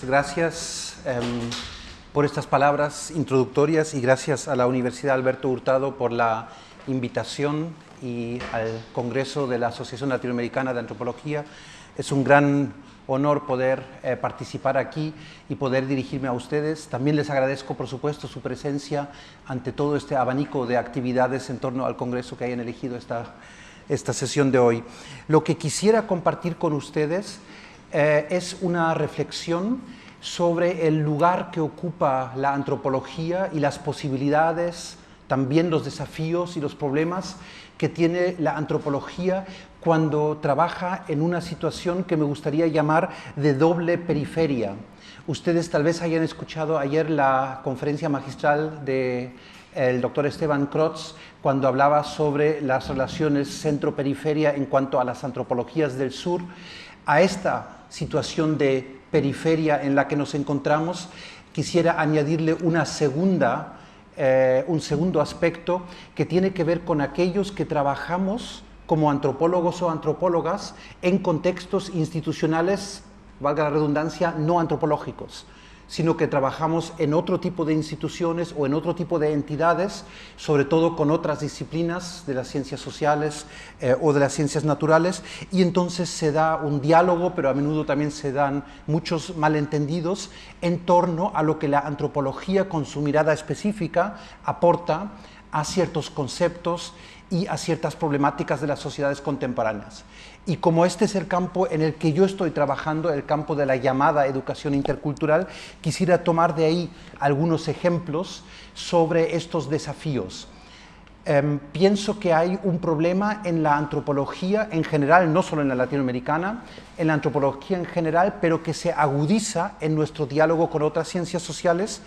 gracias por estas palabras introductorias y gracias a la Universidad Alberto Hurtado por la invitación y al Congreso de la Asociación Latinoamericana de Antropología. Es un gran honor poder participar aquí y poder dirigirme a ustedes. También les agradezco, por supuesto, su presencia ante todo este abanico de actividades en torno al Congreso que hayan elegido esta sesión de hoy. Lo que quisiera compartir con ustedes es una reflexión sobre el lugar que ocupa la antropología y las posibilidades, también los desafíos y los problemas que tiene la antropología cuando trabaja en una situación que me gustaría llamar de doble periferia. Ustedes tal vez hayan escuchado ayer la conferencia magistral del doctor Esteban Crotz cuando hablaba sobre las relaciones centro-periferia en cuanto a las antropologías del sur. A esta situación de periferia en la que nos encontramos, quisiera añadirle un segundo aspecto que tiene que ver con aquellos que trabajamos como antropólogos o antropólogas en contextos institucionales, valga la redundancia, no antropológicos, sino que trabajamos en otro tipo de instituciones o en otro tipo de entidades, sobre todo con otras disciplinas de las ciencias sociales o de las ciencias naturales, y entonces se da un diálogo, pero a menudo también se dan muchos malentendidos en torno a lo que la antropología con su mirada específica aporta a ciertos conceptos y a ciertas problemáticas de las sociedades contemporáneas. Y como este es el campo en el que yo estoy trabajando, el campo de la llamada educación intercultural, quisiera tomar de ahí algunos ejemplos sobre estos desafíos. Pienso que hay un problema en la antropología en general, no solo en la latinoamericana, en la antropología en general, pero que se agudiza en nuestro diálogo con otras ciencias sociales,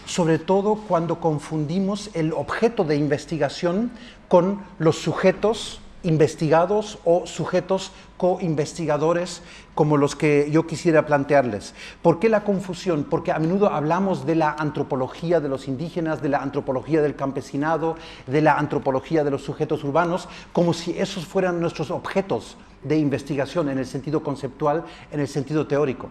sobre todo cuando confundimos el objeto de investigación con los sujetos investigados o sujetos co-investigadores como los que yo quisiera plantearles. ¿Por qué la confusión? Porque a menudo hablamos de la antropología de los indígenas, de la antropología del campesinado, de la antropología de los sujetos urbanos, como si esos fueran nuestros objetos de investigación en el sentido conceptual, en el sentido teórico.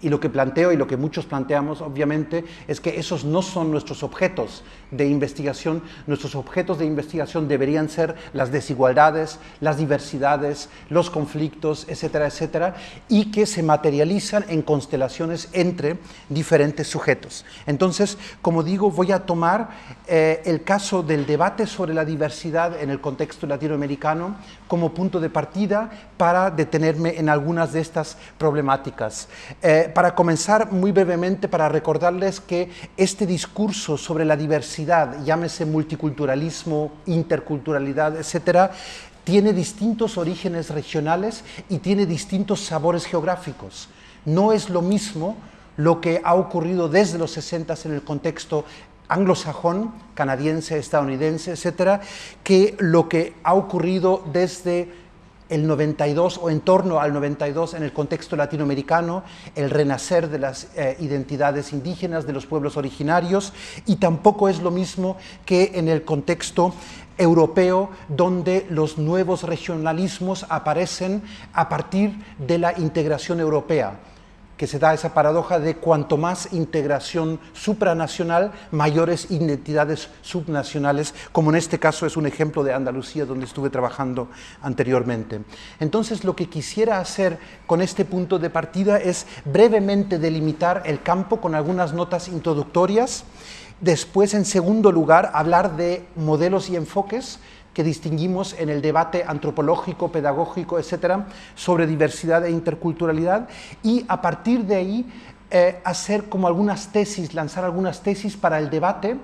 Y lo que planteo y lo que muchos planteamos, obviamente, es que esos no son nuestros objetos de investigación. Nuestros objetos de investigación deberían ser las desigualdades, las diversidades, los conflictos, etcétera, etcétera, y que se materializan en constelaciones entre diferentes sujetos. Entonces, como digo, voy a tomar el caso del debate sobre la diversidad en el contexto latinoamericano como punto de partida para detenerme en algunas de estas problemáticas. Para comenzar, muy brevemente, para recordarles que este discurso sobre la diversidad, llámese multiculturalismo, interculturalidad, etcétera, tiene distintos orígenes regionales y tiene distintos sabores geográficos. No es lo mismo lo que ha ocurrido desde los 60 en el contexto anglosajón, canadiense, estadounidense, etcétera, que lo que ha ocurrido desde el 92 o en torno al 92 en el contexto latinoamericano, el renacer de las identidades indígenas, de los pueblos originarios, y tampoco es lo mismo que en el contexto europeo, donde los nuevos regionalismos aparecen a partir de la integración europea, que se da esa paradoja de cuanto más integración supranacional, mayores identidades subnacionales, como en este caso es un ejemplo de Andalucía, donde estuve trabajando anteriormente. Entonces, lo que quisiera hacer con este punto de partida es brevemente delimitar el campo con algunas notas introductorias. Después, en segundo lugar, hablar de modelos y enfoques que distinguimos en el debate antropológico, pedagógico, etcétera, sobre diversidad e interculturalidad, y a partir de ahí hacer como algunas tesis, lanzar algunas tesis para el debate,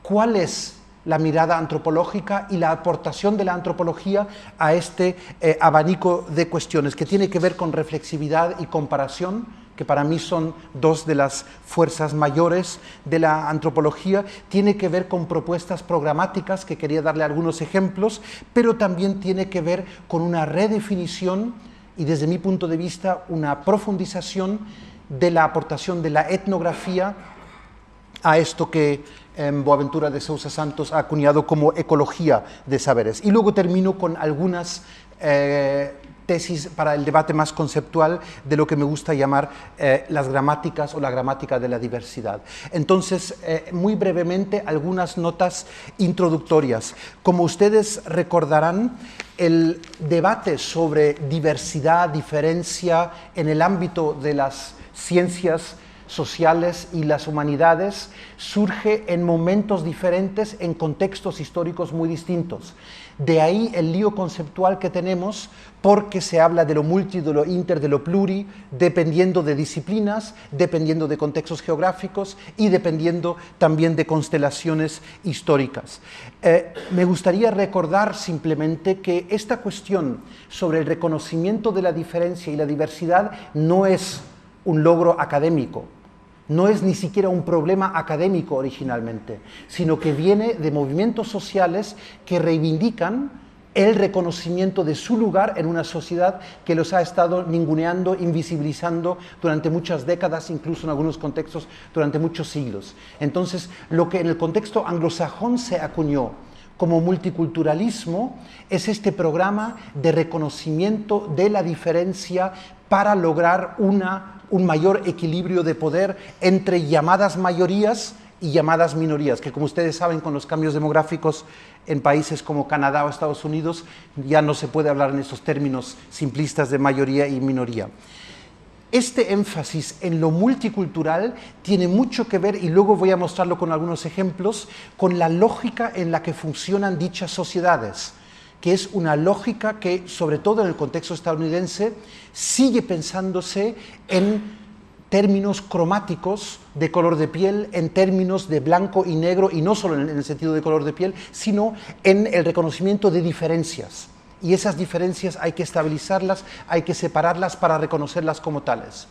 cuál es la mirada antropológica y la aportación de la antropología a este abanico de cuestiones, que tiene que ver con reflexividad y comparación, que para mí son dos de las fuerzas mayores de la antropología, tiene que ver con propuestas programáticas, que quería darle algunos ejemplos, pero también tiene que ver con una redefinición y, desde mi punto de vista, una profundización de la aportación de la etnografía a esto que Boaventura de Sousa Santos ha acuñado como ecología de saberes. Y luego termino con algunas tesis para el debate más conceptual de lo que me gusta llamar las gramáticas o la gramática de la diversidad. Entonces, muy brevemente, algunas notas introductorias. Como ustedes recordarán, el debate sobre diversidad, diferencia en el ámbito de las ciencias sociales y las humanidades surge en momentos diferentes, en contextos históricos muy distintos. De ahí el lío conceptual que tenemos, porque se habla de lo multi, de lo inter, de lo pluri, dependiendo de disciplinas, dependiendo de contextos geográficos y dependiendo también de constelaciones históricas. Me gustaría recordar simplemente que esta cuestión sobre el reconocimiento de la diferencia y la diversidad no es un logro académico, no es ni siquiera un problema académico originalmente, sino que viene de movimientos sociales que reivindican el reconocimiento de su lugar en una sociedad que los ha estado ninguneando, invisibilizando durante muchas décadas, incluso en algunos contextos durante muchos siglos. Entonces, lo que en el contexto anglosajón se acuñó como multiculturalismo es este programa de reconocimiento de la diferencia para lograr un mayor equilibrio de poder entre llamadas mayorías y llamadas minorías, que como ustedes saben, con los cambios demográficos en países como Canadá o Estados Unidos ya no se puede hablar en estos términos simplistas de mayoría y minoría. Este énfasis en lo multicultural tiene mucho que ver, y luego voy a mostrarlo con algunos ejemplos, con la lógica en la que funcionan dichas sociedades, que es una lógica que, sobre todo en el contexto estadounidense, sigue pensándose en términos cromáticos de color de piel, en términos de blanco y negro, y no solo en el sentido de color de piel, sino en el reconocimiento de diferencias. Y esas diferencias hay que estabilizarlas, hay que separarlas para reconocerlas como tales.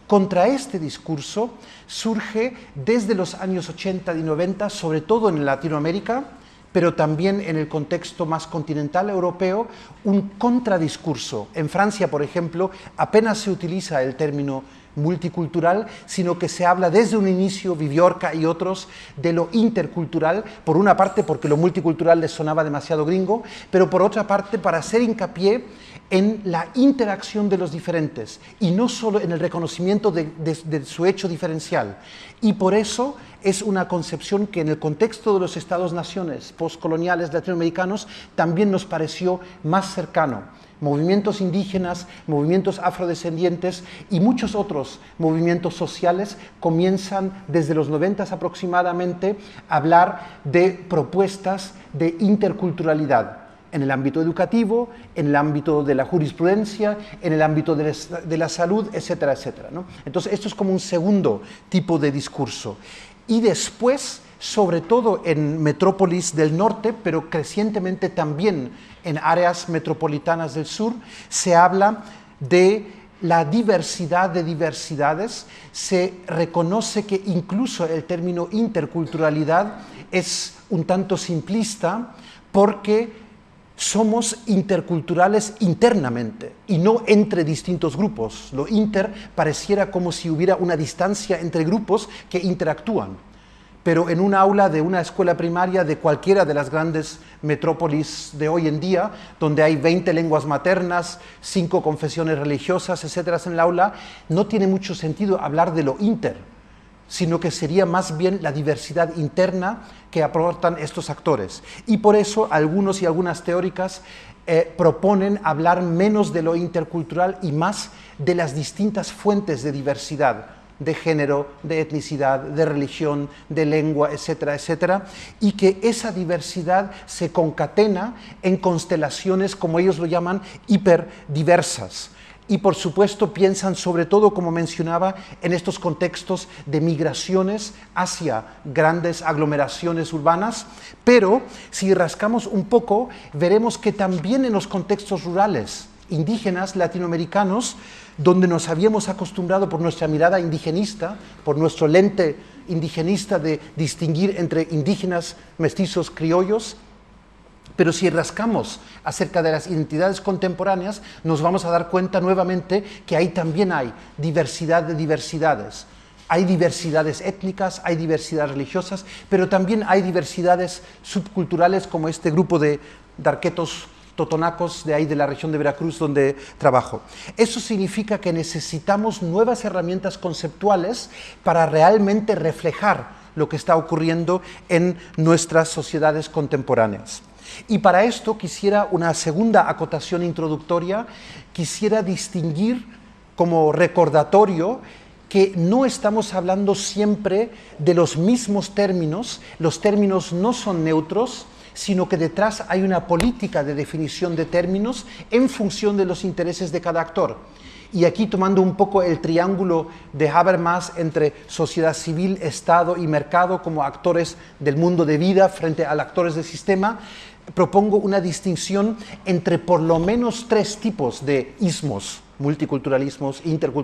Contra este discurso surge desde los años 80 y 90, sobre todo en Latinoamérica, pero también en el contexto más continental europeo, un contradiscurso. En Francia, por ejemplo, apenas se utiliza el término multicultural, sino que se habla desde un inicio, Viviorca y otros, de lo intercultural, por una parte porque lo multicultural les sonaba demasiado gringo, pero por otra parte para hacer hincapié en la interacción de los diferentes y no solo en el reconocimiento de su hecho diferencial. Y por eso es una concepción que en el contexto de los Estados-naciones postcoloniales latinoamericanos también nos pareció más cercano. Movimientos indígenas, movimientos afrodescendientes y muchos otros movimientos sociales comienzan desde los 90 aproximadamente a hablar de propuestas de interculturalidad en el ámbito educativo, en el ámbito de la jurisprudencia, en el ámbito de la salud, etcétera, etcétera, ¿no? Entonces, esto es como un segundo tipo de discurso. Y después, sobre todo en metrópolis del norte, pero crecientemente también en áreas metropolitanas del sur, se habla de la diversidad de diversidades. Se reconoce que incluso el término interculturalidad es un tanto simplista porque somos interculturales internamente y no entre distintos grupos. Lo inter pareciera como si hubiera una distancia entre grupos que interactúan. Pero en un aula de una escuela primaria de cualquiera de las grandes metrópolis de hoy en día, donde hay 20 lenguas maternas, 5 confesiones religiosas, etcétera, en el aula, no tiene mucho sentido hablar de lo inter, sino que sería más bien la diversidad interna que aportan estos actores. Y por eso algunos y algunas teóricas proponen hablar menos de lo intercultural y más de las distintas fuentes de diversidad, de género, de etnicidad, de religión, de lengua, etcétera, etcétera, y que esa diversidad se concatena en constelaciones, como ellos lo llaman, hiperdiversas. Y por supuesto piensan sobre todo, como mencionaba, en estos contextos de migraciones hacia grandes aglomeraciones urbanas, pero si rascamos un poco, veremos que también en los contextos rurales, indígenas, latinoamericanos, donde nos habíamos acostumbrado por nuestra mirada indigenista, por nuestro lente indigenista de distinguir entre indígenas, mestizos, criollos, pero si rascamos acerca de las identidades contemporáneas, nos vamos a dar cuenta nuevamente que ahí también hay diversidad de diversidades. Hay diversidades étnicas, hay diversidades religiosas, pero también hay diversidades subculturales como este grupo de darquetos totonacos de ahí de la región de Veracruz donde trabajo. Eso significa que necesitamos nuevas herramientas conceptuales para realmente reflejar lo que está ocurriendo en nuestras sociedades contemporáneas. Y para esto quisiera una segunda acotación introductoria, quisiera distinguir como recordatorio que no estamos hablando siempre de los mismos términos, los términos no son neutros, sino que detrás hay una política de definición de términos en función de los intereses de cada actor. Y aquí tomando un poco el triángulo de Habermas entre sociedad civil, Estado y mercado como actores del mundo de vida frente a los actores del sistema, propongo una distinción entre por lo menos 3 tipos de ismos, multiculturalismos,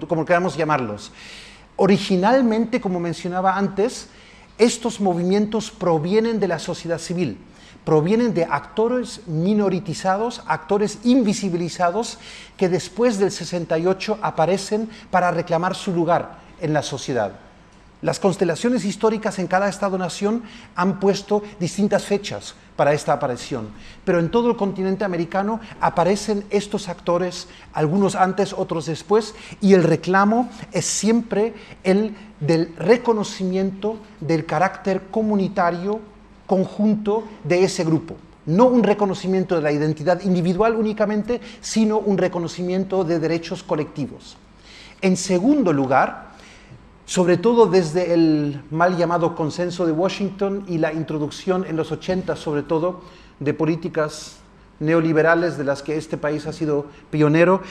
como queramos llamarlos. Originalmente, como mencionaba antes, estos movimientos provienen de la sociedad civil, provienen de actores minoritizados, actores invisibilizados, que después del 68 aparecen para reclamar su lugar en la sociedad. Las constelaciones históricas en cada Estado-nación han puesto distintas fechas para esta aparición, pero en todo el continente americano aparecen estos actores, algunos antes, otros después, y el reclamo es siempre el del reconocimiento del carácter comunitario conjunto de ese grupo. No un reconocimiento de la identidad individual únicamente, sino un reconocimiento de derechos colectivos. En segundo lugar, sobre todo desde el mal llamado consenso de Washington y la introducción en los 80, sobre todo, de políticas neoliberales de las que este país ha sido pionero,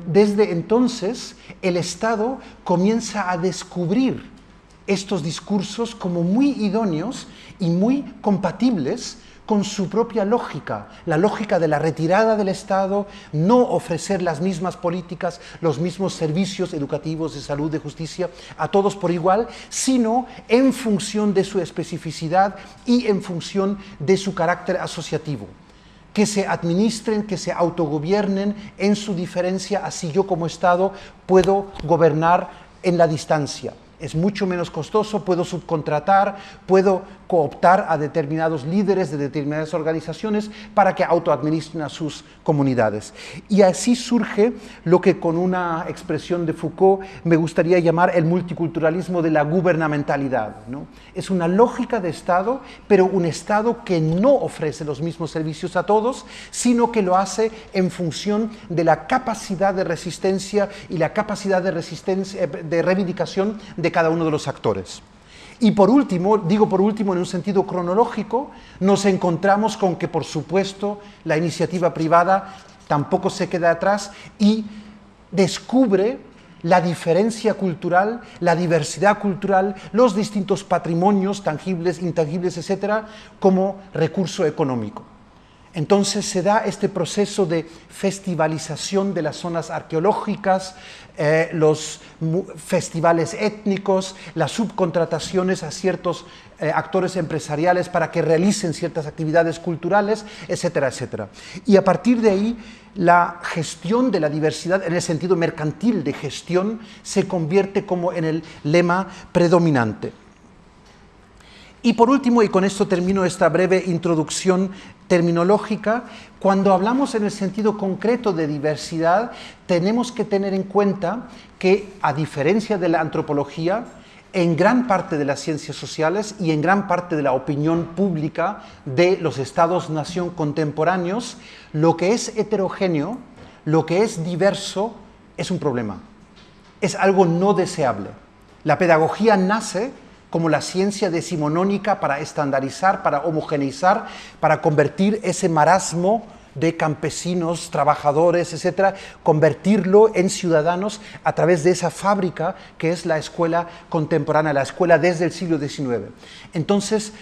desde entonces el Estado comienza a descubrir estos discursos como muy idóneos y muy compatibles con su propia lógica, la lógica de la retirada del Estado, no ofrecer las mismas políticas, los mismos servicios educativos, de salud, de justicia, a todos por igual, sino en función de su especificidad y en función de su carácter asociativo. Que se administren, que se autogobiernen en su diferencia, así yo como Estado puedo gobernar en la distancia. Es mucho menos costoso, puedo subcontratar, puedo cooptar a determinados líderes de determinadas organizaciones para que autoadministren a sus comunidades. Y así surge lo que con una expresión de Foucault me gustaría llamar el multiculturalismo de la gubernamentalidad, ¿no? Es una lógica de Estado, pero un Estado que no ofrece los mismos servicios a todos, sino que lo hace en función de la capacidad de resistencia y la capacidad de reivindicación de cada uno de los actores. Y por último, digo por último en un sentido cronológico, nos encontramos con que, por supuesto, la iniciativa privada tampoco se queda atrás y descubre la diferencia cultural, la diversidad cultural, los distintos patrimonios tangibles, intangibles, etcétera, como recurso económico. Entonces se da este proceso de festivalización de las zonas arqueológicas, los festivales étnicos, las subcontrataciones a ciertos actores empresariales para que realicen ciertas actividades culturales, etcétera, etcétera. Y a partir de ahí, la gestión de la diversidad, en el sentido mercantil de gestión, se convierte como en el lema predominante. Y por último, y con esto termino esta breve introducción terminológica, cuando hablamos en el sentido concreto de diversidad, tenemos que tener en cuenta que, a diferencia de la antropología, en gran parte de las ciencias sociales y en gran parte de la opinión pública de los estados-nación contemporáneos, lo que es heterogéneo, lo que es diverso, es un problema. Es algo no deseable. La pedagogía nace como la ciencia decimonónica para estandarizar, para homogeneizar, para convertir ese marasmo de campesinos, trabajadores, etcétera, convertirlo en ciudadanos a través de esa fábrica que es la escuela contemporánea, la escuela desde el siglo XIX. Entonces,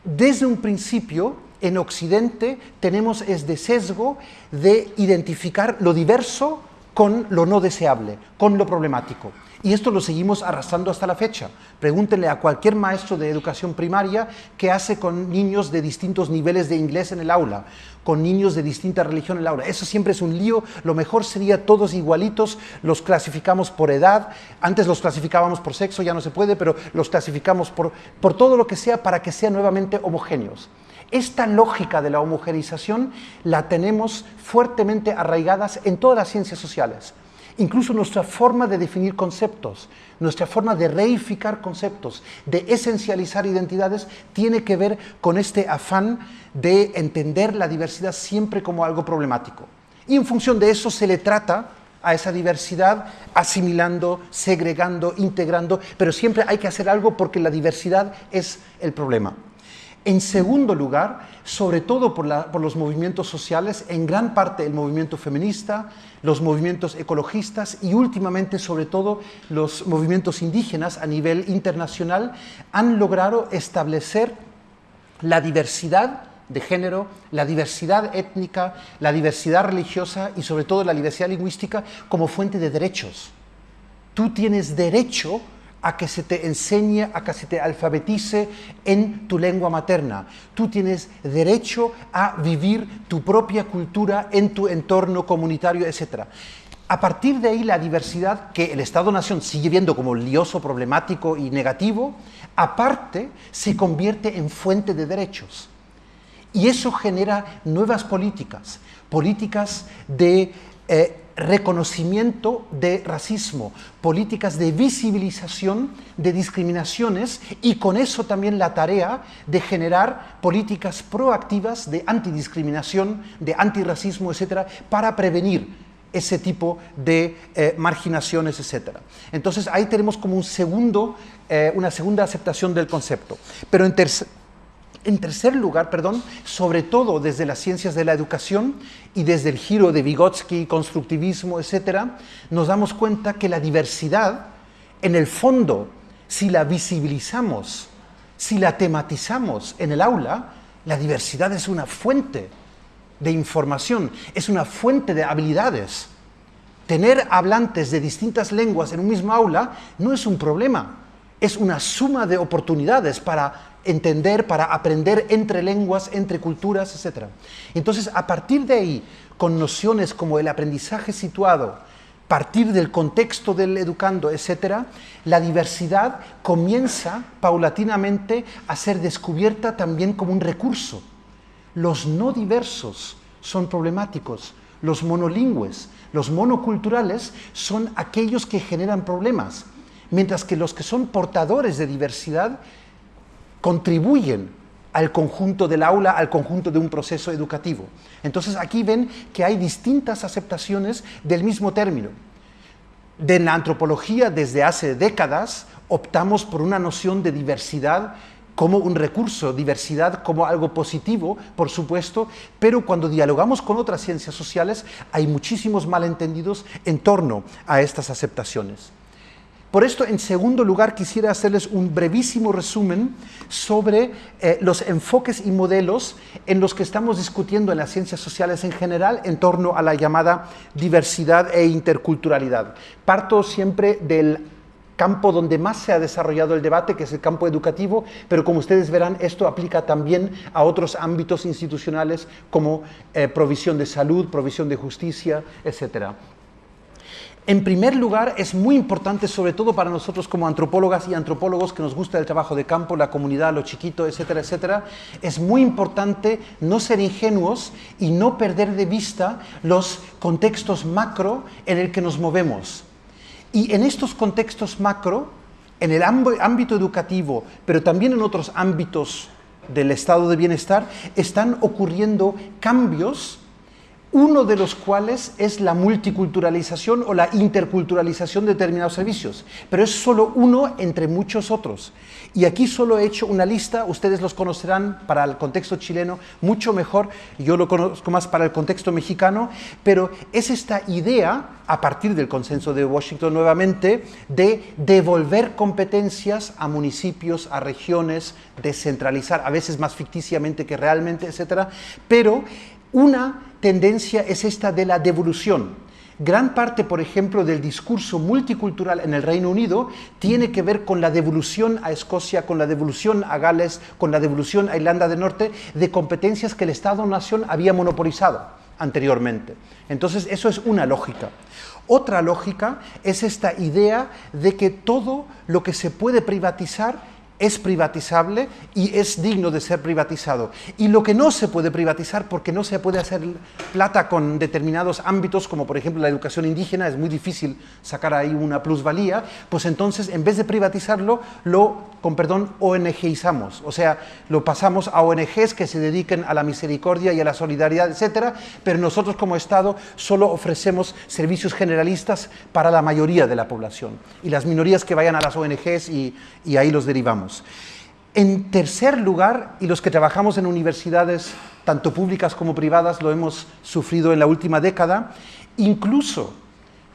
desde un principio, en Occidente tenemos este sesgo de identificar lo diverso con lo no deseable, con lo problemático. Y esto lo seguimos arrastrando hasta la fecha. Pregúntenle a cualquier maestro de educación primaria qué hace con niños de distintos niveles de inglés en el aula, con niños de distinta religión en el aula. Eso siempre es un lío. Lo mejor sería todos igualitos, los clasificamos por edad. Antes los clasificábamos por sexo, ya no se puede, pero los clasificamos por todo lo que sea para que sean nuevamente homogéneos. Esta lógica de la homogeneización la tenemos fuertemente arraigadas en todas las ciencias sociales. Incluso nuestra forma de definir conceptos, nuestra forma de reificar conceptos, de esencializar identidades, tiene que ver con este afán de entender la diversidad siempre como algo problemático. Y en función de eso se le trata a esa diversidad asimilando, segregando, integrando, pero siempre hay que hacer algo porque la diversidad es el problema. En segundo lugar, sobre todo por los movimientos sociales, en gran parte el movimiento feminista, los movimientos ecologistas y últimamente, sobre todo, los movimientos indígenas a nivel internacional han logrado establecer la diversidad de género, la diversidad étnica, la diversidad religiosa y sobre todo la diversidad lingüística como fuente de derechos. Tú tienes derecho a que se te enseñe, a que se te alfabetice en tu lengua materna. Tú tienes derecho a vivir tu propia cultura en tu entorno comunitario, etc. A partir de ahí, la diversidad, que el Estado-Nación sigue viendo como lioso, problemático y negativo, aparte se convierte en fuente de derechos. Y eso genera nuevas políticas, políticas de reconocimiento de racismo, políticas de visibilización de discriminaciones y con eso también la tarea de generar políticas proactivas de antidiscriminación, de antirracismo, etcétera, para prevenir ese tipo de marginaciones, etcétera. Entonces ahí tenemos como una segunda aceptación del concepto. Pero en tercer lugar, sobre todo desde las ciencias de la educación y desde el giro de Vygotsky, constructivismo, etcétera, nos damos cuenta que la diversidad, en el fondo, si la visibilizamos, si la tematizamos en el aula, la diversidad es una fuente de información, es una fuente de habilidades. Tener hablantes de distintas lenguas en un mismo aula no es un problema, es una suma de oportunidades para entender, para aprender entre lenguas, entre culturas, etc. Entonces, a partir de ahí, con nociones como el aprendizaje situado, partir del contexto del educando, etc., la diversidad comienza paulatinamente a ser descubierta también como un recurso. Los no diversos son problemáticos, los monolingües, los monoculturales son aquellos que generan problemas, mientras que los que son portadores de diversidad contribuyen al conjunto del aula, al conjunto de un proceso educativo. Entonces aquí ven que hay distintas aceptaciones del mismo término. De la antropología, desde hace décadas, optamos por una noción de diversidad como un recurso, diversidad como algo positivo, por supuesto, pero cuando dialogamos con otras ciencias sociales hay muchísimos malentendidos en torno a estas aceptaciones. Por esto, en segundo lugar, quisiera hacerles un brevísimo resumen sobre los enfoques y modelos en los que estamos discutiendo en las ciencias sociales en general en torno a la llamada diversidad e interculturalidad. Parto siempre del campo donde más se ha desarrollado el debate, que es el campo educativo, pero como ustedes verán, esto aplica también a otros ámbitos institucionales como provisión de salud, provisión de justicia, etcétera. En primer lugar, es muy importante, sobre todo para nosotros como antropólogas y antropólogos que nos gusta el trabajo de campo, la comunidad, lo chiquito, etcétera, etcétera, es muy importante no ser ingenuos y no perder de vista los contextos macro en el que nos movemos. Y en estos contextos macro, en el ámbito educativo, pero también en otros ámbitos del estado de bienestar, están ocurriendo cambios, uno de los cuales es la multiculturalización o la interculturalización de determinados servicios, pero es solo uno entre muchos otros. Y aquí solo he hecho una lista, ustedes los conocerán para el contexto chileno mucho mejor, yo lo conozco más para el contexto mexicano, pero es esta idea, a partir del consenso de Washington nuevamente, de devolver competencias a municipios, a regiones, descentralizar, a veces más ficticiamente que realmente, etcétera, pero una tendencia es esta de la devolución. Gran parte, por ejemplo, del discurso multicultural en el Reino Unido tiene que ver con la devolución a Escocia, con la devolución a Gales, con la devolución a Irlanda del Norte de competencias que el Estado-nación había monopolizado anteriormente. Entonces, eso es una lógica. Otra lógica es esta idea de que todo lo que se puede privatizar es privatizable y es digno de ser privatizado. Y lo que no se puede privatizar, porque no se puede hacer plata con determinados ámbitos, como por ejemplo la educación indígena, es muy difícil sacar ahí una plusvalía, pues entonces en vez de privatizarlo, con perdón, ONGizamos. O sea, lo pasamos a ONGs que se dediquen a la misericordia y a la solidaridad, etcétera, pero nosotros como Estado solo ofrecemos servicios generalistas para la mayoría de la población. Y las minorías que vayan a las ONGs y ahí los derivamos. En tercer lugar, y los que trabajamos en universidades, tanto públicas como privadas, lo hemos sufrido en la última década, incluso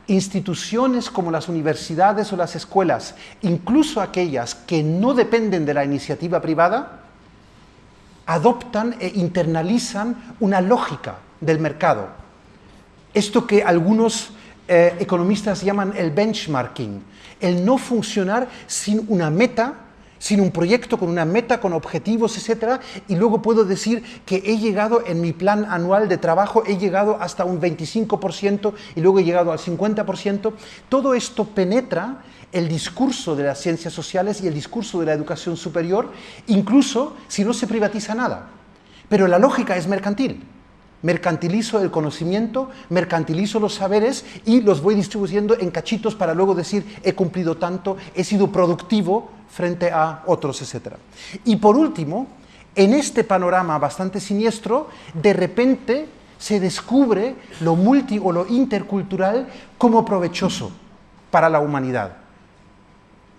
instituciones como las universidades o las escuelas, incluso aquellas que no dependen de la iniciativa privada, adoptan e internalizan una lógica del mercado. Esto que algunos economistas llaman el benchmarking, el no funcionar sin una meta, sin un proyecto con una meta, con objetivos, etcétera, y luego puedo decir que he llegado en mi plan anual de trabajo, he llegado hasta un 25% y luego he llegado al 50%. Todo esto penetra el discurso de las ciencias sociales y el discurso de la educación superior, incluso si no se privatiza nada. Pero la lógica es mercantil. Mercantilizo el conocimiento, mercantilizo los saberes y los voy distribuyendo en cachitos para luego decir he cumplido tanto, he sido productivo frente a otros, etc. Y por último, en este panorama bastante siniestro, de repente se descubre lo multi o lo intercultural como provechoso para la humanidad.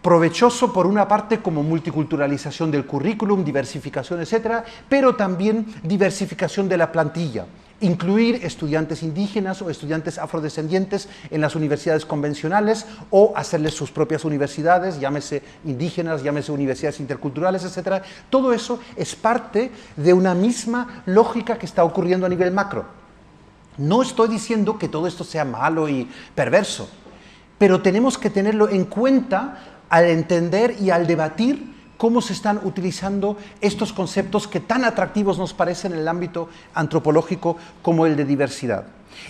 Provechoso por una parte como multiculturalización del currículum, diversificación, etcétera, pero también diversificación de la plantilla. Incluir estudiantes indígenas o estudiantes afrodescendientes en las universidades convencionales o hacerles sus propias universidades, llámese indígenas, llámese universidades interculturales, etcétera. Todo eso es parte de una misma lógica que está ocurriendo a nivel macro. No estoy diciendo que todo esto sea malo y perverso, pero tenemos que tenerlo en cuenta al entender y al debatir cómo se están utilizando estos conceptos que tan atractivos nos parecen en el ámbito antropológico como el de diversidad.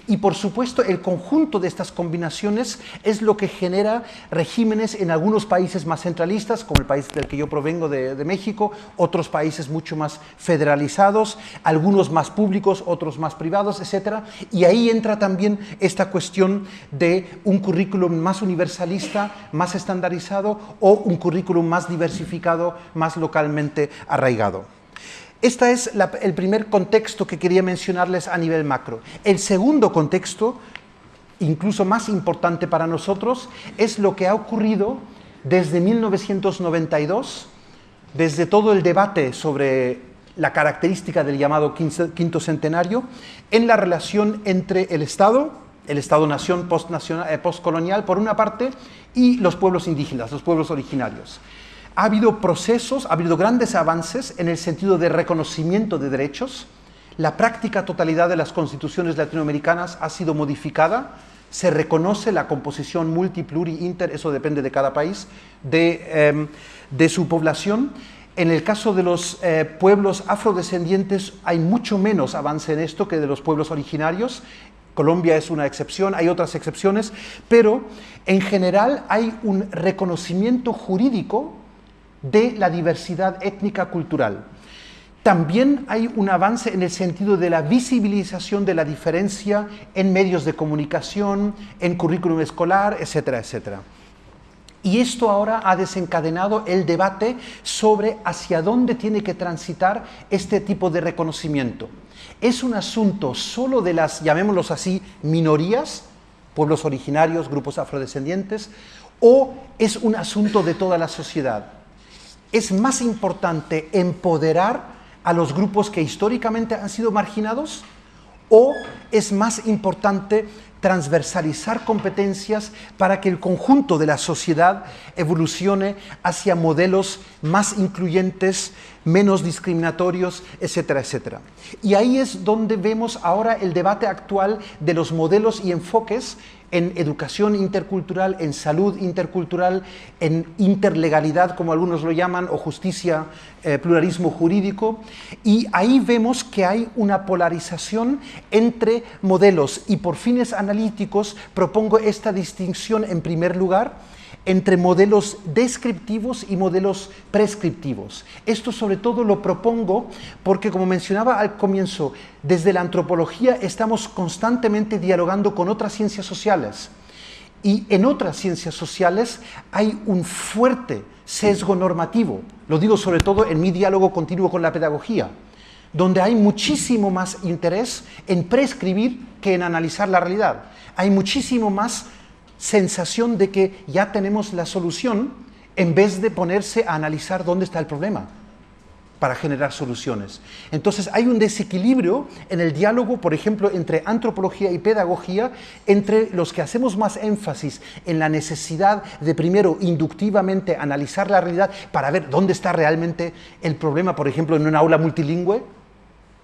Y por supuesto el conjunto de estas combinaciones es lo que genera regímenes en algunos países más centralistas, como el país del que yo provengo de México, otros países mucho más federalizados, algunos más públicos, otros más privados, etc. Y ahí entra también esta cuestión de un currículum más universalista, más estandarizado o un currículum más diversificado, más localmente arraigado. Este es el primer contexto que quería mencionarles a nivel macro. El segundo contexto, incluso más importante para nosotros, es lo que ha ocurrido desde 1992, desde todo el debate sobre la característica del llamado quinto centenario, en la relación entre el Estado-nación postcolonial, por una parte, y los pueblos indígenas, los pueblos originarios. Ha habido procesos, ha habido grandes avances en el sentido de reconocimiento de derechos. La práctica totalidad de las constituciones latinoamericanas ha sido modificada. Se reconoce la composición multi, pluri, inter, eso depende de cada país, de su población. En el caso de los pueblos afrodescendientes hay mucho menos avance en esto que de los pueblos originarios. Colombia es una excepción, hay otras excepciones, pero en general hay un reconocimiento jurídico de la diversidad étnica cultural. También hay un avance en el sentido de la visibilización de la diferencia en medios de comunicación, en currículum escolar, etcétera, etcétera. Y esto ahora ha desencadenado el debate sobre hacia dónde tiene que transitar este tipo de reconocimiento. ¿Es un asunto solo de las, llamémoslos así, minorías, pueblos originarios, grupos afrodescendientes, o es un asunto de toda la sociedad? ¿Es más importante empoderar a los grupos que históricamente han sido marginados? ¿O es más importante transversalizar competencias para que el conjunto de la sociedad evolucione hacia modelos más incluyentes, menos discriminatorios, etcétera, etcétera. Y ahí es donde vemos ahora el debate actual de los modelos y enfoques en educación intercultural, en salud intercultural, en interlegalidad, como algunos lo llaman, o justicia, pluralismo jurídico. Y ahí vemos que hay una polarización entre modelos. Y por fines analíticos propongo esta distinción en primer lugar entre modelos descriptivos y modelos prescriptivos. Esto sobre todo lo propongo porque, como mencionaba al comienzo, desde la antropología estamos constantemente dialogando con otras ciencias sociales. Y en otras ciencias sociales hay un fuerte sesgo normativo. Lo digo sobre todo en mi diálogo continuo con la pedagogía, donde hay muchísimo más interés en prescribir que en analizar la realidad. Hay muchísimo más sensación de que ya tenemos la solución en vez de ponerse a analizar dónde está el problema para generar soluciones. Entonces hay un desequilibrio en el diálogo, por ejemplo, entre antropología y pedagogía, entre los que hacemos más énfasis en la necesidad de primero inductivamente analizar la realidad para ver dónde está realmente el problema, por ejemplo, en una aula multilingüe,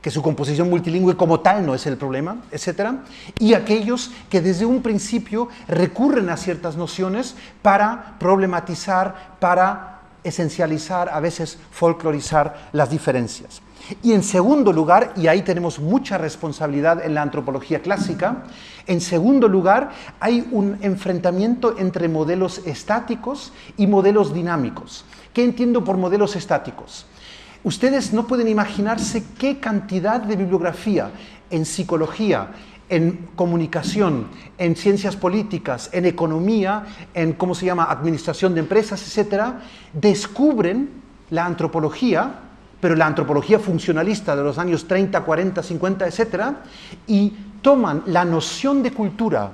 que su composición multilingüe como tal no es el problema, etc. Y aquellos que desde un principio recurren a ciertas nociones para problematizar, para esencializar, a veces folclorizar las diferencias. Y en segundo lugar, y ahí tenemos mucha responsabilidad en la antropología clásica, en segundo lugar hay un enfrentamiento entre modelos estáticos y modelos dinámicos. ¿Qué entiendo por modelos estáticos? Ustedes no pueden imaginarse qué cantidad de bibliografía en psicología, en comunicación, en ciencias políticas, en economía, en ¿cómo se llama?, administración de empresas, etcétera, descubren la antropología, pero la antropología funcionalista de los años 30, 40, 50, etcétera, y toman la noción de cultura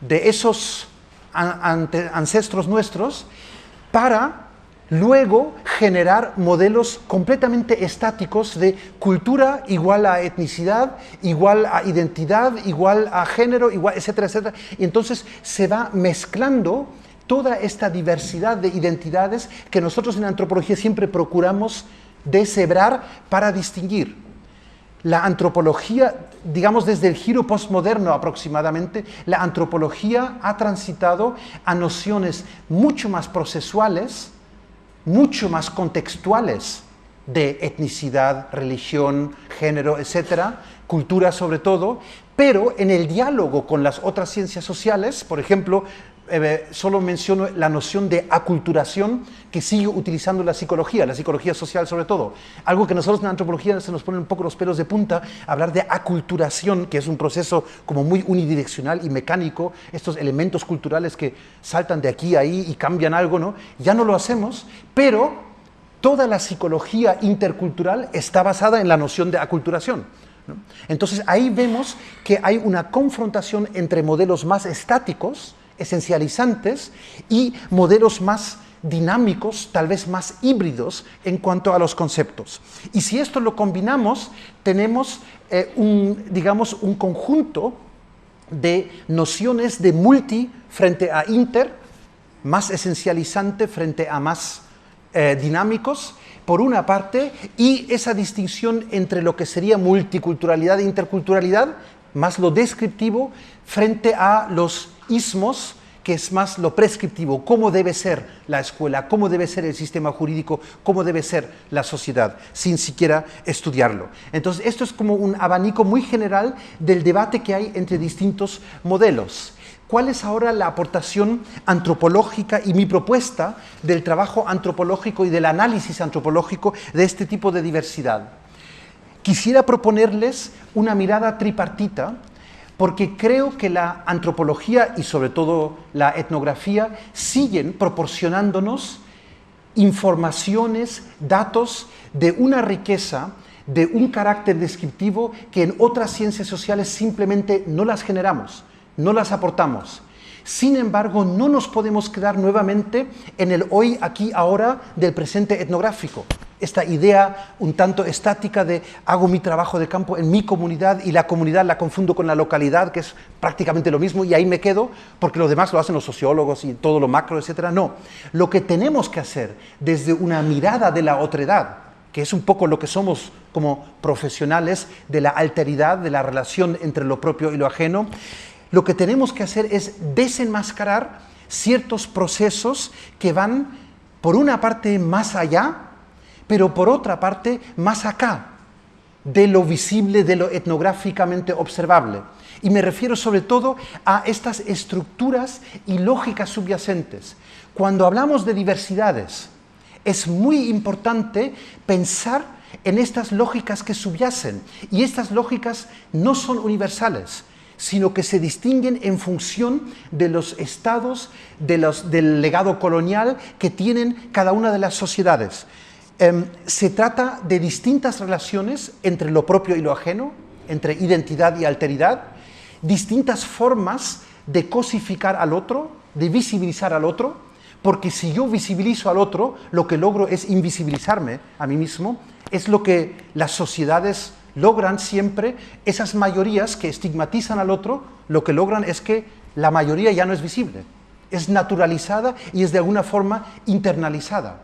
de esos ancestros nuestros para luego generar modelos completamente estáticos de cultura igual a etnicidad, igual a identidad, igual a género, igual, etcétera, etcétera. Y entonces se va mezclando toda esta diversidad de identidades que nosotros en antropología siempre procuramos deshebrar para distinguir. La antropología, digamos desde el giro postmoderno aproximadamente, la antropología ha transitado a nociones mucho más procesuales, mucho más contextuales de etnicidad, religión, género, etcétera, cultura sobre todo, pero en el diálogo con las otras ciencias sociales, por ejemplo, solo menciono la noción de aculturación que sigue utilizando la psicología social sobre todo. Algo que nosotros en la antropología se nos ponen un poco los pelos de punta, hablar de aculturación, que es un proceso como muy unidireccional y mecánico, estos elementos culturales que saltan de aquí a ahí y cambian algo, ¿no? Ya no lo hacemos, pero toda la psicología intercultural está basada en la noción de aculturación, ¿no? Entonces ahí vemos que hay una confrontación entre modelos más estáticos, esencializantes, y modelos más dinámicos, tal vez más híbridos en cuanto a los conceptos. Y si esto lo combinamos, tenemos un conjunto de nociones de multi frente a inter, más esencializante frente a más dinámicos, por una parte, y esa distinción entre lo que sería multiculturalidad e interculturalidad, más lo descriptivo, frente a los ismos, que es más lo prescriptivo, cómo debe ser la escuela, cómo debe ser el sistema jurídico, cómo debe ser la sociedad, sin siquiera estudiarlo. Entonces, esto es como un abanico muy general del debate que hay entre distintos modelos. ¿Cuál es ahora la aportación antropológica y mi propuesta del trabajo antropológico y del análisis antropológico de este tipo de diversidad? Quisiera proponerles una mirada tripartita, porque creo que la antropología y sobre todo la etnografía siguen proporcionándonos informaciones, datos de una riqueza, de un carácter descriptivo que en otras ciencias sociales simplemente no las generamos, no las aportamos. Sin embargo, no nos podemos quedar nuevamente en el hoy, aquí, ahora del presente etnográfico. Esta idea un tanto estática de hago mi trabajo de campo en mi comunidad y la comunidad la confundo con la localidad, que es prácticamente lo mismo, y ahí me quedo porque lo demás lo hacen los sociólogos y todo lo macro, etcétera. No, lo que tenemos que hacer desde una mirada de la otredad, que es un poco lo que somos como profesionales de la alteridad, de la relación entre lo propio y lo ajeno, lo que tenemos que hacer es desenmascarar ciertos procesos que van por una parte más allá, pero por otra parte más acá, de lo visible, de lo etnográficamente observable. Y me refiero sobre todo a estas estructuras y lógicas subyacentes. Cuando hablamos de diversidades, es muy importante pensar en estas lógicas que subyacen. Y estas lógicas no son universales, sino que se distinguen en función de los estados, del legado colonial que tienen cada una de las sociedades. Se trata de distintas relaciones entre lo propio y lo ajeno, entre identidad y alteridad, distintas formas de cosificar al otro, de visibilizar al otro, porque si yo visibilizo al otro, lo que logro es invisibilizarme a mí mismo, es lo que las sociedades logran siempre. Esas mayorías que estigmatizan al otro, lo que logran es que la mayoría ya no es visible, es naturalizada y es de alguna forma internalizada.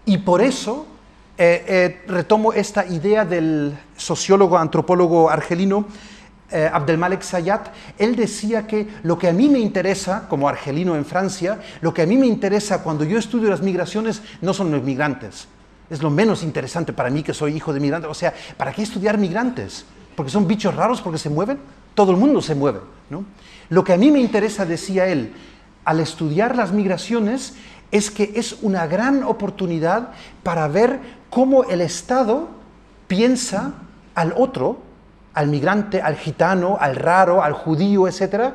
Y por eso retomo esta idea del sociólogo, antropólogo argelino Abdelmalek Sayat. Él decía que lo que a mí me interesa, como argelino en Francia, lo que a mí me interesa cuando yo estudio las migraciones no son los migrantes. Es lo menos interesante para mí, que soy hijo de migrantes. O sea, ¿para qué estudiar migrantes? ¿Porque son bichos raros? ¿Porque se mueven? Todo el mundo se mueve, ¿no? Lo que a mí me interesa, decía él, al estudiar las migraciones, es que es una gran oportunidad para ver cómo el Estado piensa al otro, al migrante, al gitano, al raro, al judío, etc.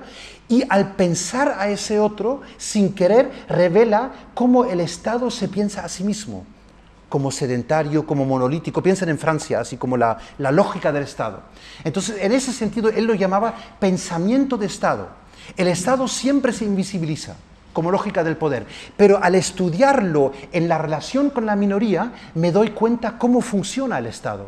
Y al pensar a ese otro, sin querer, revela cómo el Estado se piensa a sí mismo, como sedentario, como monolítico. Piensen en Francia, así como la lógica del Estado. Entonces, en ese sentido, él lo llamaba pensamiento de Estado. El Estado siempre se invisibiliza como lógica del poder, pero al estudiarlo en la relación con la minoría, me doy cuenta cómo funciona el Estado.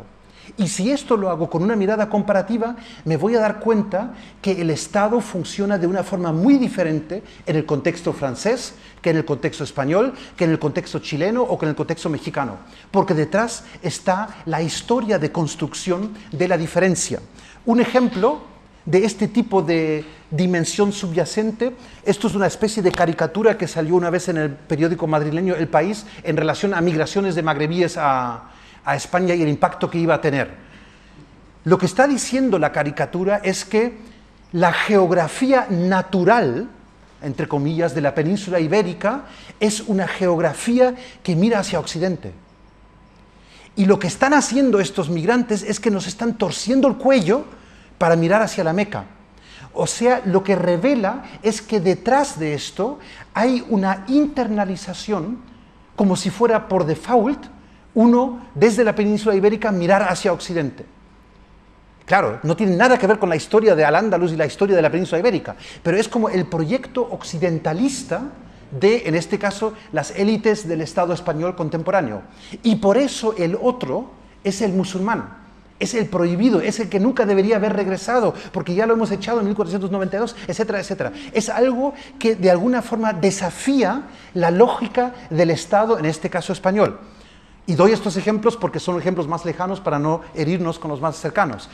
Y si esto lo hago con una mirada comparativa, me voy a dar cuenta que el Estado funciona de una forma muy diferente en el contexto francés, que en el contexto español, que en el contexto chileno o que en el contexto mexicano, porque detrás está la historia de construcción de la diferencia. Un ejemplo de este tipo de dimensión subyacente, esto es una especie de caricatura que salió una vez en el periódico madrileño El País en relación a migraciones de magrebíes a España y el impacto que iba a tener. Lo que está diciendo la caricatura es que la geografía natural, entre comillas, de la península ibérica es una geografía que mira hacia Occidente. Y lo que están haciendo estos migrantes es que nos están torciendo el cuello para mirar hacia la Meca. O sea, lo que revela es que detrás de esto hay una internalización, como si fuera por default, uno desde la península ibérica mirar hacia Occidente. Claro, no tiene nada que ver con la historia de Al-Ándalus y la historia de la península ibérica, pero es como el proyecto occidentalista de, en este caso, las élites del Estado español contemporáneo. Y por eso el otro es el musulmán. Es el prohibido, es el que nunca debería haber regresado, porque ya lo hemos echado en 1492, etcétera, etcétera. Es algo que de alguna forma desafía la lógica del Estado, en este caso español. Y doy estos ejemplos porque son ejemplos más lejanos para no herirnos con los más cercanos.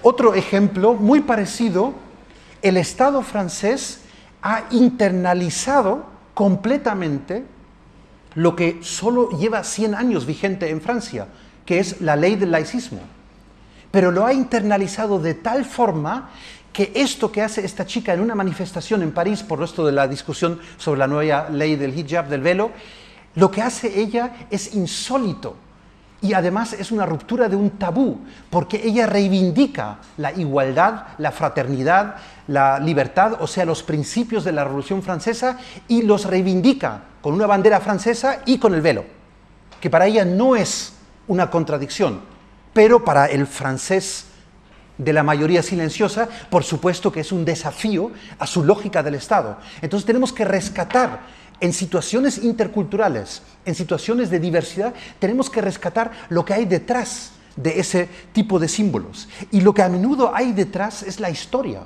Otro ejemplo muy parecido, el Estado francés ha internalizado completamente lo que solo lleva 100 años vigente en Francia, que es la ley del laicismo. Pero lo ha internalizado de tal forma que esto que hace esta chica en una manifestación en París, por esto de la discusión sobre la nueva ley del hijab, del velo, lo que hace ella es insólito. Y además es una ruptura de un tabú, porque ella reivindica la igualdad, la fraternidad, la libertad, o sea, los principios de la Revolución Francesa, y los reivindica con una bandera francesa y con el velo, que para ella no es una contradicción, pero para el francés de la mayoría silenciosa, por supuesto que es un desafío a su lógica del Estado. Entonces tenemos que rescatar en situaciones interculturales, en situaciones de diversidad, tenemos que rescatar lo que hay detrás de ese tipo de símbolos. Y lo que a menudo hay detrás es la historia.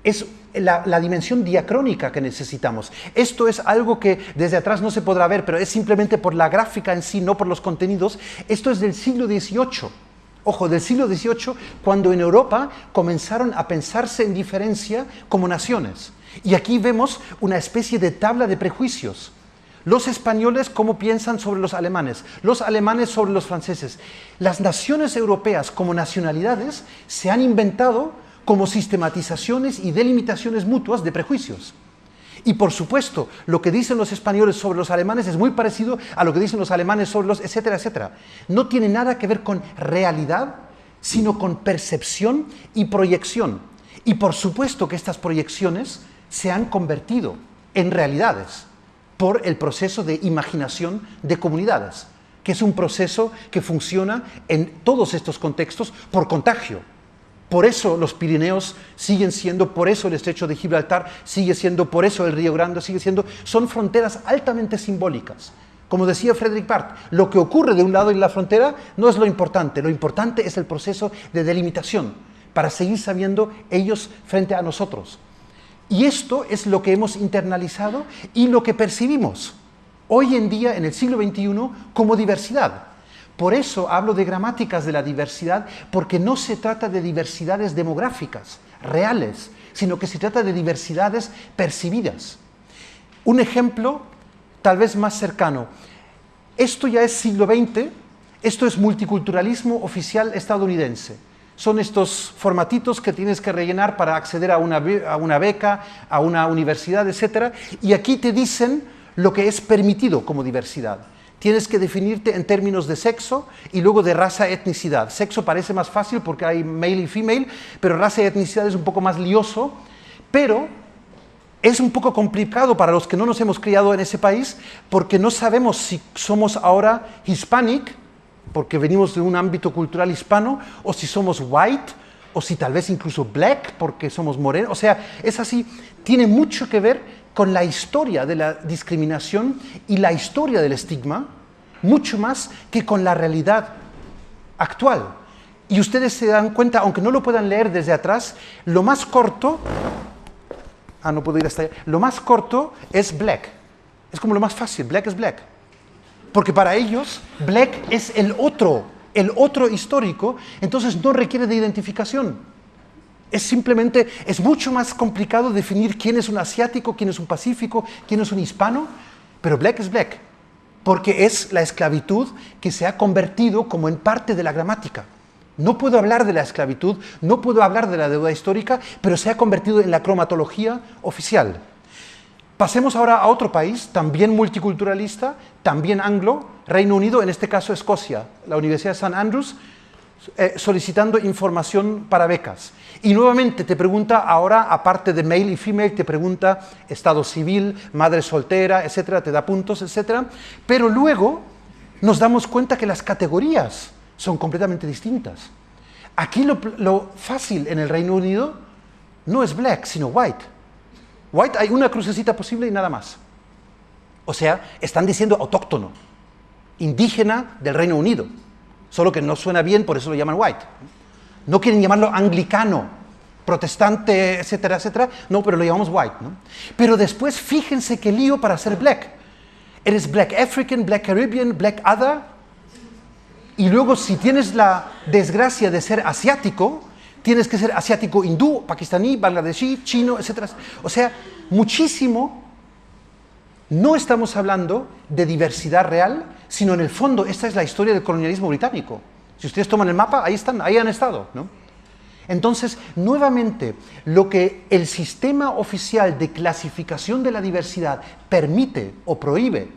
es la dimensión diacrónica que necesitamos. Esto es algo que desde atrás no se podrá ver, pero es simplemente por la gráfica en sí, no por los contenidos. Esto es del siglo XVIII. Ojo, del siglo XVIII, cuando en Europa comenzaron a pensarse en diferencia como naciones. Y aquí vemos una especie de tabla de prejuicios. Los españoles, ¿cómo piensan sobre los alemanes? Los alemanes sobre los franceses. Las naciones europeas como nacionalidades se han inventado como sistematizaciones y delimitaciones mutuas de prejuicios. Y por supuesto, lo que dicen los españoles sobre los alemanes es muy parecido a lo que dicen los alemanes sobre los etcétera, etcétera. No tiene nada que ver con realidad, sino con percepción y proyección. Y por supuesto que estas proyecciones se han convertido en realidades por el proceso de imaginación de comunidades, que es un proceso que funciona en todos estos contextos por contagio. Por eso los Pirineos siguen siendo, por eso el Estrecho de Gibraltar sigue siendo, por eso el Río Grande sigue siendo, son fronteras altamente simbólicas. Como decía Frederick Barth, lo que ocurre de un lado en la frontera no es lo importante es el proceso de delimitación, para seguir sabiendo ellos frente a nosotros. Y esto es lo que hemos internalizado y lo que percibimos hoy en día, en el siglo XXI, como diversidad. Por eso hablo de gramáticas de la diversidad, porque no se trata de diversidades demográficas, reales, sino que se trata de diversidades percibidas. Un ejemplo tal vez más cercano. Esto ya es siglo XX, esto es multiculturalismo oficial estadounidense. Son estos formatitos que tienes que rellenar para acceder a una beca, a una universidad, etc. Y aquí te dicen lo que es permitido como diversidad. Tienes que definirte en términos de sexo y luego de raza, etnicidad. Sexo parece más fácil porque hay male y female, pero raza y etnicidad es un poco más lioso, pero es un poco complicado para los que no nos hemos criado en ese país porque no sabemos si somos ahora hispanic, porque venimos de un ámbito cultural hispano, o si somos white, o si tal vez incluso black, porque somos morenos. O sea, es así, tiene mucho que ver con la historia de la discriminación y la historia del estigma, mucho más que con la realidad actual. Y ustedes se dan cuenta, aunque no lo puedan leer desde atrás, lo más corto, no puedo ir hasta allá, lo más corto es black. Es como lo más fácil, black es black. Porque para ellos, black es el otro histórico, entonces no requiere de identificación. Es simplemente, es mucho más complicado definir quién es un asiático, quién es un pacífico, quién es un hispano, pero black es black, porque es la esclavitud que se ha convertido como en parte de la gramática. No puedo hablar de la esclavitud, no puedo hablar de la deuda histórica, pero se ha convertido en la cromatología oficial. Pasemos ahora a otro país, también multiculturalista, también anglo, Reino Unido, en este caso Escocia, la Universidad de St. Andrews, solicitando información para becas. Y nuevamente te pregunta ahora, aparte de male y female, te pregunta estado civil, madre soltera, etcétera, te da puntos, etcétera. Pero luego nos damos cuenta que las categorías son completamente distintas. Aquí lo fácil en el Reino Unido no es black, sino white. White hay una crucecita posible y nada más. O sea, están diciendo autóctono, indígena del Reino Unido. Solo que no suena bien, por eso lo llaman white. No quieren llamarlo anglicano, protestante, etcétera, etcétera. No, pero lo llamamos white, ¿no? Pero después, fíjense qué lío para ser black. Eres black African, black Caribbean, black other. Y luego, si tienes la desgracia de ser asiático, tienes que ser asiático hindú, pakistaní, bangladesí, chino, etcétera. O sea, muchísimo. No estamos hablando de diversidad real, sino en el fondo esta es la historia del colonialismo británico. Si ustedes toman el mapa, ahí están, ahí han estado, ¿no? Entonces, nuevamente, lo que el sistema oficial de clasificación de la diversidad permite o prohíbe,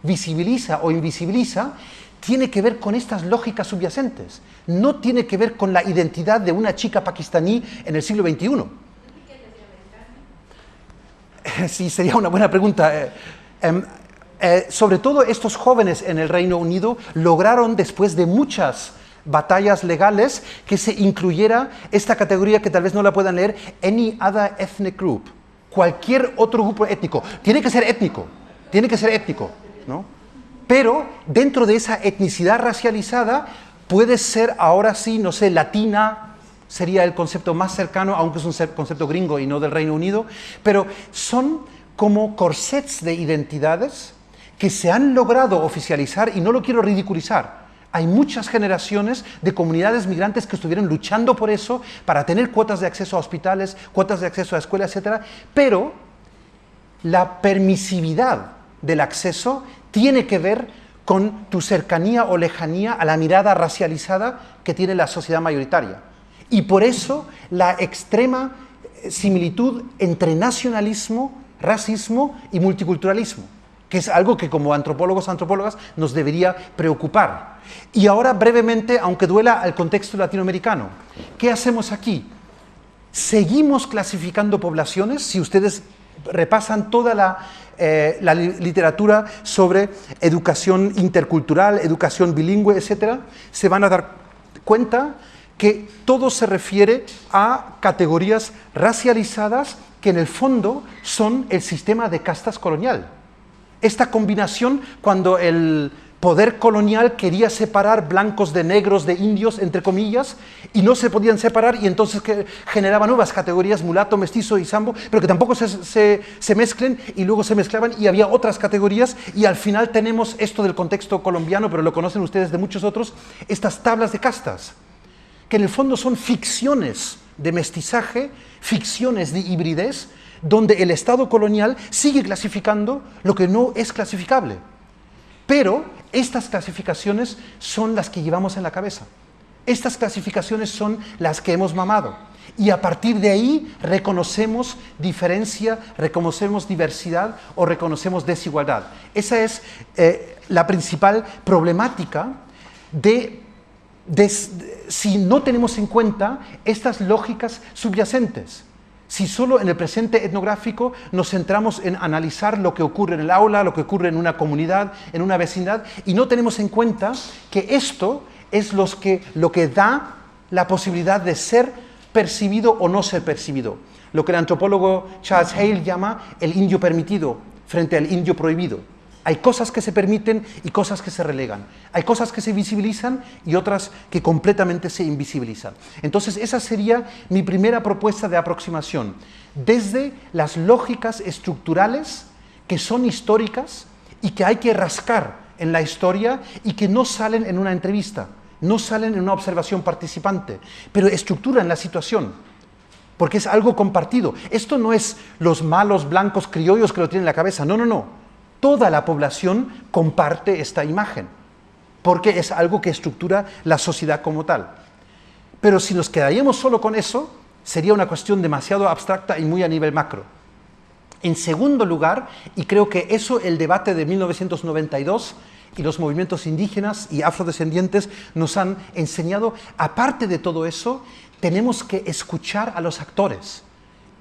visibiliza o invisibiliza, tiene que ver con estas lógicas subyacentes. No tiene que ver con la identidad de una chica pakistaní en el siglo XXI. Sí, sería una buena pregunta. Sobre todo estos jóvenes en el Reino Unido lograron, después de muchas batallas legales, que se incluyera esta categoría que tal vez no la puedan leer, any other ethnic group, cualquier otro grupo étnico. Tiene que ser étnico, ¿no? Pero dentro de esa etnicidad racializada puede ser ahora sí, no sé, latina, sería el concepto más cercano, aunque es un concepto gringo y no del Reino Unido, pero son como corsets de identidades que se han logrado oficializar, y no lo quiero ridiculizar. Hay muchas generaciones de comunidades migrantes que estuvieron luchando por eso, para tener cuotas de acceso a hospitales, cuotas de acceso a escuelas, etc. Pero la permisividad del acceso tiene que ver con tu cercanía o lejanía a la mirada racializada que tiene la sociedad mayoritaria. Y por eso la extrema similitud entre nacionalismo, racismo y multiculturalismo, que es algo que como antropólogos, antropólogas nos debería preocupar. Y ahora brevemente, aunque duela al contexto latinoamericano, ¿qué hacemos aquí? Seguimos clasificando poblaciones. Si ustedes repasan toda la literatura sobre educación intercultural, educación bilingüe, etc., se van a dar cuenta que todo se refiere a categorías racializadas que en el fondo son el sistema de castas colonial. Esta combinación, cuando el poder colonial quería separar blancos de negros, de indios, entre comillas, y no se podían separar, y entonces que generaba nuevas categorías, mulato, mestizo y sambo, pero que tampoco se mezclen, y luego se mezclaban, y había otras categorías, y al final tenemos esto del contexto colombiano, pero lo conocen ustedes de muchos otros, estas tablas de castas, que en el fondo son ficciones de mestizaje, ficciones de hibridez, donde el Estado colonial sigue clasificando lo que no es clasificable. Pero estas clasificaciones son las que llevamos en la cabeza. Estas clasificaciones son las que hemos mamado. Y a partir de ahí reconocemos diferencia, reconocemos diversidad o reconocemos desigualdad. Esa es la principal problemática si no tenemos en cuenta estas lógicas subyacentes. Si solo en el presente etnográfico nos centramos en analizar lo que ocurre en el aula, lo que ocurre en una comunidad, en una vecindad, y no tenemos en cuenta que esto es lo que da la posibilidad de ser percibido o no ser percibido. Lo que el antropólogo Charles Hale llama el indio permitido frente al indio prohibido. Hay cosas que se permiten y cosas que se relegan. Hay cosas que se visibilizan y otras que completamente se invisibilizan. Entonces, esa sería mi primera propuesta de aproximación. Desde las lógicas estructurales que son históricas y que hay que rascar en la historia y que no salen en una entrevista, no salen en una observación participante, pero estructuran la situación, porque es algo compartido. Esto no es los malos blancos criollos que lo tienen en la cabeza, no, no, no. Toda la población comparte esta imagen, porque es algo que estructura la sociedad como tal. Pero si nos quedaríamos solo con eso, sería una cuestión demasiado abstracta y muy a nivel macro. En segundo lugar, y creo que eso el debate de 1992 y los movimientos indígenas y afrodescendientes nos han enseñado, aparte de todo eso, tenemos que escuchar a los actores.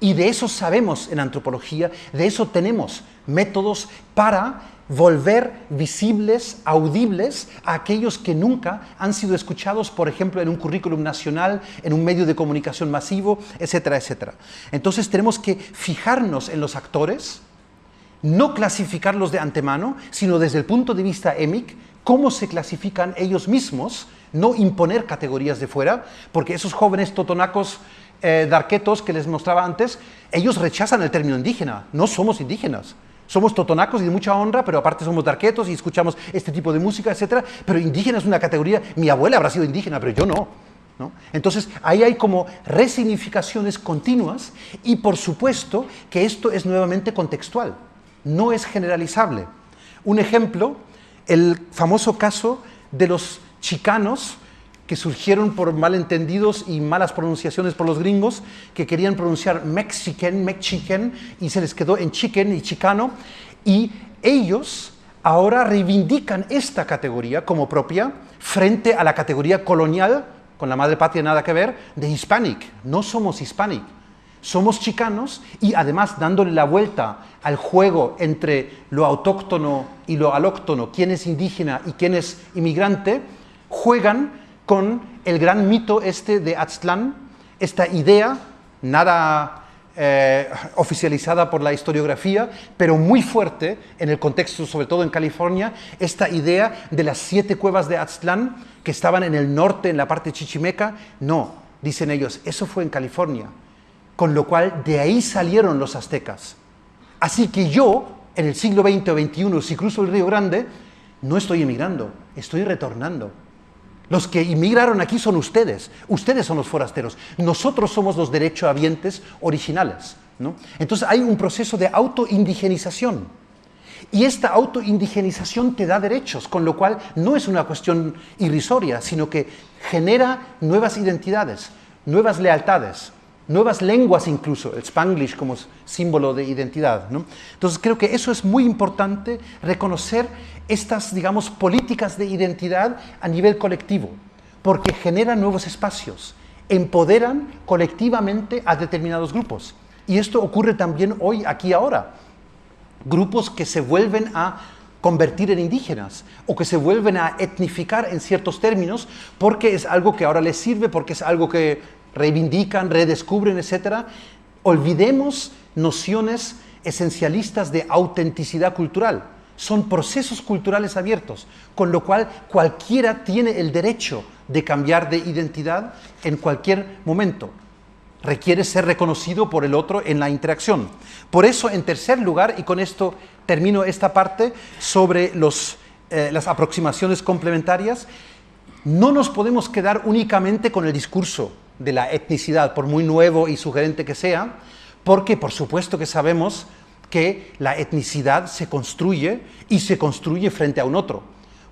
Y de eso sabemos en antropología, de eso tenemos métodos para volver visibles, audibles a aquellos que nunca han sido escuchados, por ejemplo, en un currículum nacional, en un medio de comunicación masivo, etcétera, etcétera. Entonces tenemos que fijarnos en los actores, no clasificarlos de antemano, sino desde el punto de vista EMIC, cómo se clasifican ellos mismos, no imponer categorías de fuera, porque esos jóvenes totonacos darquetos que les mostraba antes, ellos rechazan el término indígena. No somos indígenas, somos totonacos y de mucha honra, pero aparte somos darquetos y escuchamos este tipo de música, etcétera. Pero indígena es una categoría, mi abuela habrá sido indígena, pero yo no, ¿no? Entonces ahí hay como resignificaciones continuas, y por supuesto que esto es nuevamente contextual, no es generalizable. Un ejemplo, el famoso caso de los chicanos que surgieron por malentendidos y malas pronunciaciones por los gringos, que querían pronunciar Mexican, y se les quedó en chicken y chicano, y ellos ahora reivindican esta categoría como propia frente a la categoría colonial, con la madre patria nada que ver, de Hispanic. No somos Hispanic, somos chicanos, y además dándole la vuelta al juego entre lo autóctono y lo alóctono, quién es indígena y quién es inmigrante, juegan con el gran mito este de Aztlán, esta idea, nada oficializada por la historiografía, pero muy fuerte en el contexto, sobre todo en California, esta idea de las 7 cuevas de Aztlán que estaban en el norte, en la parte chichimeca. No, dicen ellos, eso fue en California, con lo cual de ahí salieron los aztecas. Así que yo, en el siglo XX o XXI, si cruzo el Río Grande, no estoy emigrando, estoy retornando. Los que inmigraron aquí son ustedes son los forasteros, nosotros somos los derechohabientes originales, ¿no? Entonces hay un proceso de autoindigenización, y esta autoindigenización te da derechos, con lo cual no es una cuestión irrisoria, sino que genera nuevas identidades, nuevas lealtades, nuevas lenguas incluso, el Spanglish como símbolo de identidad, ¿no? Entonces creo que eso es muy importante, reconocer estas, digamos, políticas de identidad a nivel colectivo, porque generan nuevos espacios, empoderan colectivamente a determinados grupos. Y esto ocurre también hoy, aquí, ahora. Grupos que se vuelven a convertir en indígenas o que se vuelven a etnificar en ciertos términos porque es algo que ahora les sirve, porque es algo que reivindican, redescubren, etc. Olvidemos nociones esencialistas de autenticidad cultural. Son procesos culturales abiertos, con lo cual cualquiera tiene el derecho de cambiar de identidad en cualquier momento. Requiere ser reconocido por el otro en la interacción. Por eso, en tercer lugar, y con esto termino esta parte sobre las aproximaciones complementarias, no nos podemos quedar únicamente con el discurso de la etnicidad, por muy nuevo y sugerente que sea, porque por supuesto que sabemos que la etnicidad se construye y se construye frente a un otro,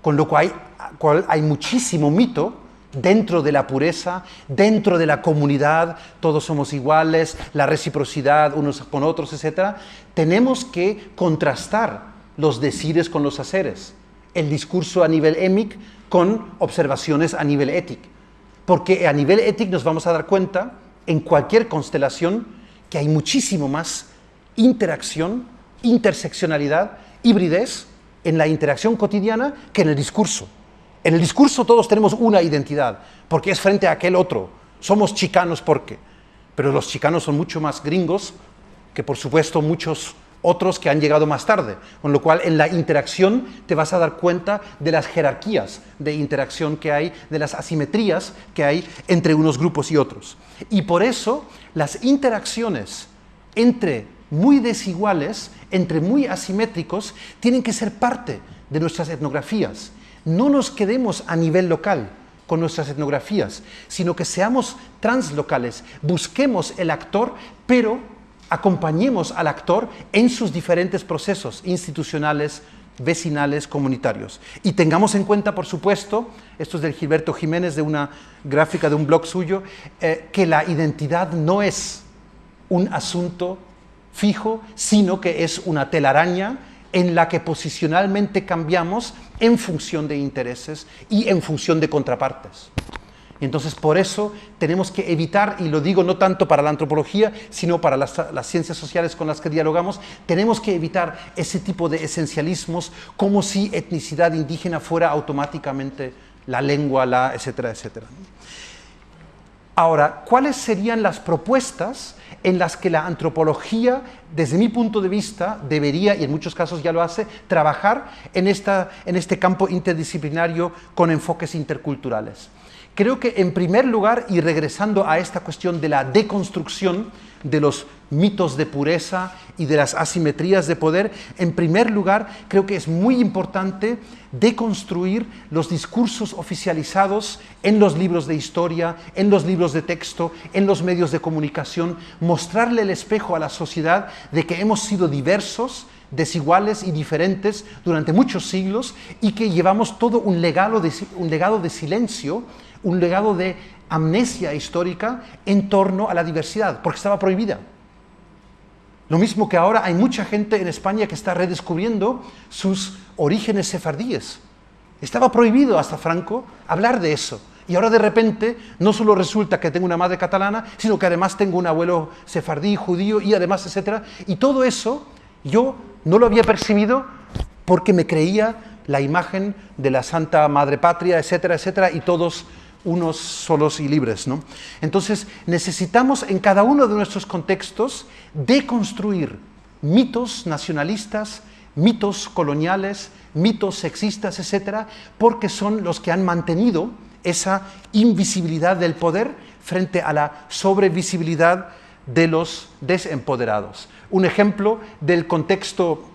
con lo cual hay muchísimo mito dentro de la pureza, dentro de la comunidad, todos somos iguales, la reciprocidad unos con otros, etc. Tenemos que contrastar los decires con los haceres, el discurso a nivel émic con observaciones a nivel ético, porque a nivel ético nos vamos a dar cuenta en cualquier constelación que hay muchísimo más interacción, interseccionalidad, hibridez en la interacción cotidiana que en el discurso. En el discurso todos tenemos una identidad, porque es frente a aquel otro. Somos chicanos porque, pero los chicanos son mucho más gringos que, por supuesto, muchos otros que han llegado más tarde. Con lo cual, en la interacción te vas a dar cuenta de las jerarquías de interacción que hay, de las asimetrías que hay entre unos grupos y otros. Y por eso, las interacciones entre muy desiguales, entre muy asimétricos, tienen que ser parte de nuestras etnografías. No nos quedemos a nivel local con nuestras etnografías, sino que seamos translocales, busquemos el actor, pero acompañemos al actor en sus diferentes procesos institucionales, vecinales, comunitarios. Y tengamos en cuenta, por supuesto, esto es del Gilberto Jiménez, de una gráfica de un blog suyo, que la identidad no es un asunto fijo, sino que es una telaraña en la que posicionalmente cambiamos en función de intereses y en función de contrapartes. Y entonces por eso tenemos que evitar, y lo digo no tanto para la antropología, sino para las ciencias sociales con las que dialogamos, tenemos que evitar ese tipo de esencialismos como si etnicidad indígena fuera automáticamente la lengua, etcétera, etcétera. Ahora, ¿cuáles serían las propuestas en las que la antropología, desde mi punto de vista, debería, y en muchos casos ya lo hace, trabajar en este campo interdisciplinario con enfoques interculturales? Creo que, en primer lugar, y regresando a esta cuestión de la deconstrucción de los mitos de pureza y de las asimetrías de poder, en primer lugar, creo que es muy importante deconstruir los discursos oficializados en los libros de historia, en los libros de texto, en los medios de comunicación, mostrarle el espejo a la sociedad de que hemos sido diversos, desiguales y diferentes durante muchos siglos y que llevamos todo un legado de silencio, un legado de amnesia histórica en torno a la diversidad, porque estaba prohibida. Lo mismo que ahora hay mucha gente en España que está redescubriendo sus orígenes sefardíes. Estaba prohibido hasta Franco hablar de eso. Y ahora de repente no solo resulta que tengo una madre catalana, sino que además tengo un abuelo sefardí, judío y además, etcétera. Y todo eso yo no lo había percibido porque me creía la imagen de la Santa Madre Patria, etcétera, etcétera, y todos unos solos y libres, ¿no? Entonces necesitamos en cada uno de nuestros contextos deconstruir mitos nacionalistas, mitos coloniales, mitos sexistas, etcétera, porque son los que han mantenido esa invisibilidad del poder frente a la sobrevisibilidad de los desempoderados. Un ejemplo del contexto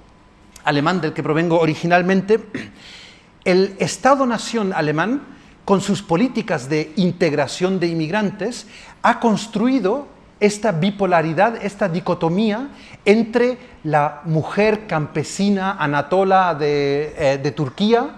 alemán del que provengo originalmente: el Estado-nación alemán, con sus políticas de integración de inmigrantes, ha construido esta bipolaridad, esta dicotomía entre la mujer campesina anatola de Turquía,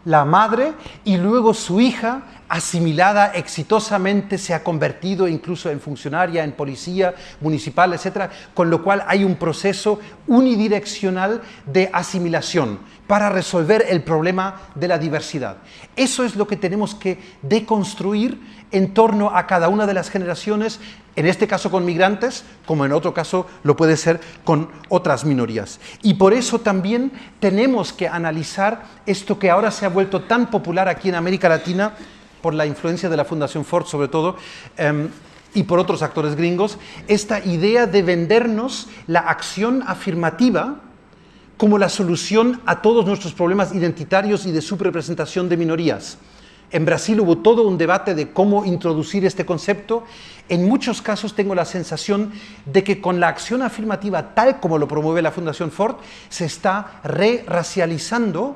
la madre, y luego su hija, asimilada exitosamente, se ha convertido incluso en funcionaria, en policía municipal, etc., con lo cual hay un proceso unidireccional de asimilación para resolver el problema de la diversidad. Eso es lo que tenemos que deconstruir en torno a cada una de las generaciones, en este caso con migrantes, como en otro caso lo puede ser con otras minorías. Y por eso también tenemos que analizar esto que ahora se ha vuelto tan popular aquí en América Latina, por la influencia de la Fundación Ford sobre todo, y por otros actores gringos, esta idea de vendernos la acción afirmativa como la solución a todos nuestros problemas identitarios y de subrepresentación de minorías. En Brasil hubo todo un debate de cómo introducir este concepto. En muchos casos tengo la sensación de que con la acción afirmativa, tal como lo promueve la Fundación Ford, se está re-racializando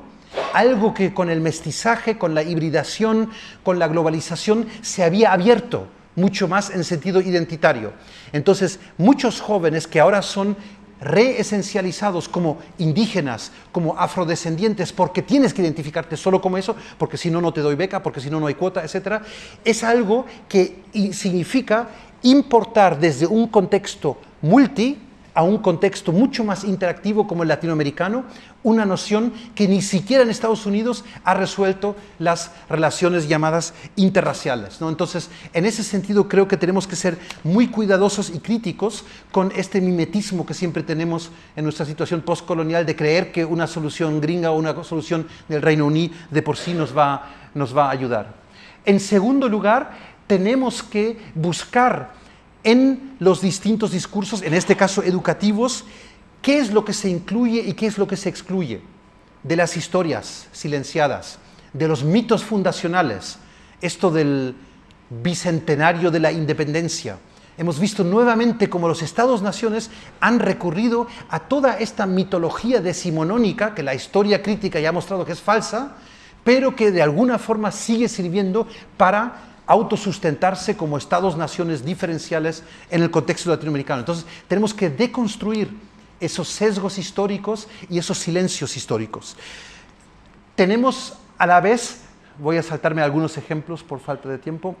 algo que con el mestizaje, con la hibridación, con la globalización, se había abierto mucho más en sentido identitario. Entonces, muchos jóvenes que ahora son reesencializados como indígenas, como afrodescendientes, porque tienes que identificarte solo como eso, porque si no, no te doy beca, porque si no, no hay cuota, etc., es algo que significa importar desde un contexto multi a un contexto mucho más interactivo como el latinoamericano, una noción que ni siquiera en Estados Unidos ha resuelto las relaciones llamadas interraciales, ¿no? Entonces, en ese sentido creo que tenemos que ser muy cuidadosos y críticos con este mimetismo que siempre tenemos en nuestra situación postcolonial de creer que una solución gringa o una solución del Reino Unido de por sí nos va a ayudar. En segundo lugar, tenemos que buscar en los distintos discursos, en este caso educativos, qué es lo que se incluye y qué es lo que se excluye de las historias silenciadas, de los mitos fundacionales, esto del bicentenario de la independencia. Hemos visto nuevamente cómo los Estados-naciones han recurrido a toda esta mitología decimonónica, que la historia crítica ya ha mostrado que es falsa, pero que de alguna forma sigue sirviendo para autosustentarse como estados-naciones diferenciales en el contexto latinoamericano. Entonces, tenemos que deconstruir esos sesgos históricos y esos silencios históricos. Tenemos a la vez, voy a saltarme algunos ejemplos por falta de tiempo,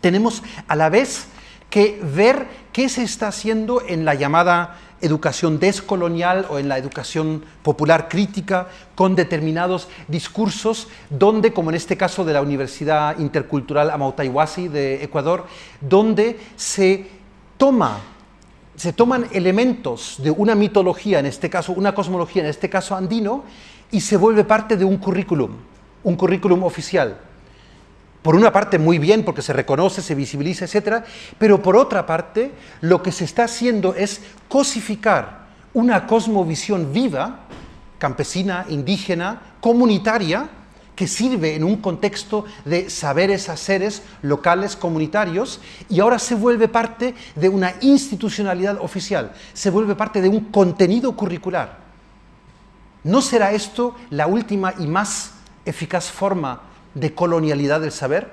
tenemos a la vez que ver qué se está haciendo en la llamada educación descolonial o en la educación popular crítica con determinados discursos donde, como en este caso de la Universidad Intercultural Amautai-Huasi de Ecuador, donde se toman elementos de una mitología, en este caso una cosmología, en este caso andino, y se vuelve parte de un currículum oficial. Por una parte muy bien, porque se reconoce, se visibiliza, etc., pero por otra parte lo que se está haciendo es cosificar una cosmovisión viva, campesina, indígena, comunitaria, que sirve en un contexto de saberes, haceres locales, comunitarios, y ahora se vuelve parte de una institucionalidad oficial, se vuelve parte de un contenido curricular. ¿No será esto la última y más eficaz forma de colonialidad del saber?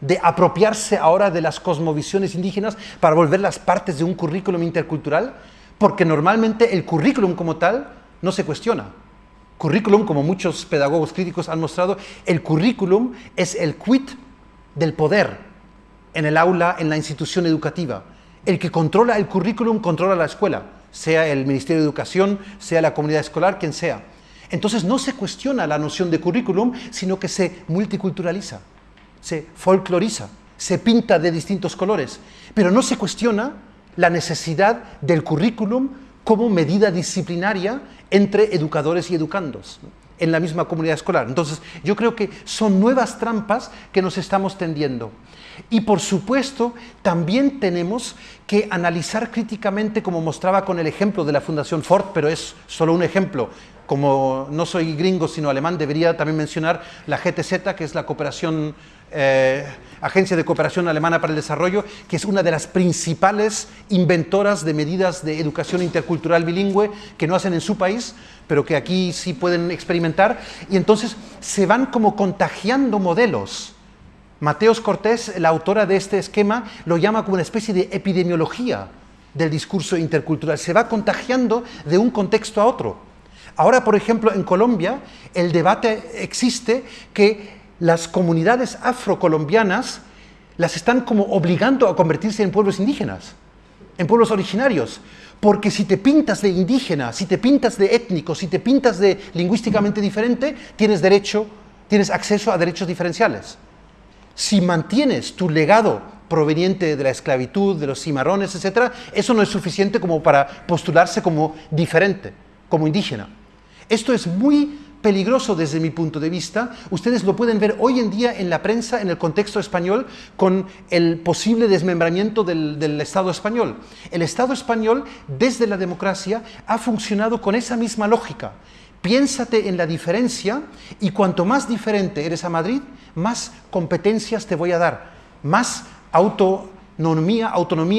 De apropiarse ahora de las cosmovisiones indígenas para volverlas partes de un currículum intercultural, porque normalmente el currículum como tal no se cuestiona. Currículum, como muchos pedagogos críticos han mostrado, el currículum es el quid del poder en el aula, en la institución educativa. El que controla el currículum controla la escuela, sea el Ministerio de Educación, sea la comunidad escolar, quien sea. Entonces no se cuestiona la noción de currículum, sino que se multiculturaliza, se folcloriza, se pinta de distintos colores, pero no se cuestiona la necesidad del currículum como medida disciplinaria entre educadores y educandos, ¿no?, en la misma comunidad escolar. Entonces, yo creo que son nuevas trampas que nos estamos tendiendo. Y, por supuesto, también tenemos que analizar críticamente, como mostraba con el ejemplo de la Fundación Ford, pero es solo un ejemplo. como no soy gringo sino alemán, debería también mencionar la GTZ, que es la cooperación, Agencia de Cooperación Alemana para el Desarrollo, que es una de las principales inventoras de medidas de educación intercultural bilingüe que no hacen en su país, pero que aquí sí pueden experimentar, y entonces se van como contagiando modelos. Mateos Cortés, la autora de este esquema, lo llama como una especie de epidemiología del discurso intercultural. Se va contagiando de un contexto a otro. Ahora, por ejemplo, en Colombia, el debate existe que las comunidades afrocolombianas las están como obligando a convertirse en pueblos indígenas, en pueblos originarios. Porque si te pintas de indígena, si te pintas de étnico, si te pintas de lingüísticamente diferente, tienes acceso a derechos diferenciales. Si mantienes tu legado proveniente de la esclavitud, de los cimarrones, etc., eso no es suficiente como para postularse como diferente, como indígena. Esto es muy peligroso desde mi punto de vista. Ustedes lo pueden ver hoy en día en la prensa, en el contexto español, con el posible desmembramiento del Estado español. El Estado español, desde la democracia, ha funcionado con esa misma lógica. Piénsate en la diferencia y cuanto más diferente eres a Madrid, más competencias te voy a dar, más autonomía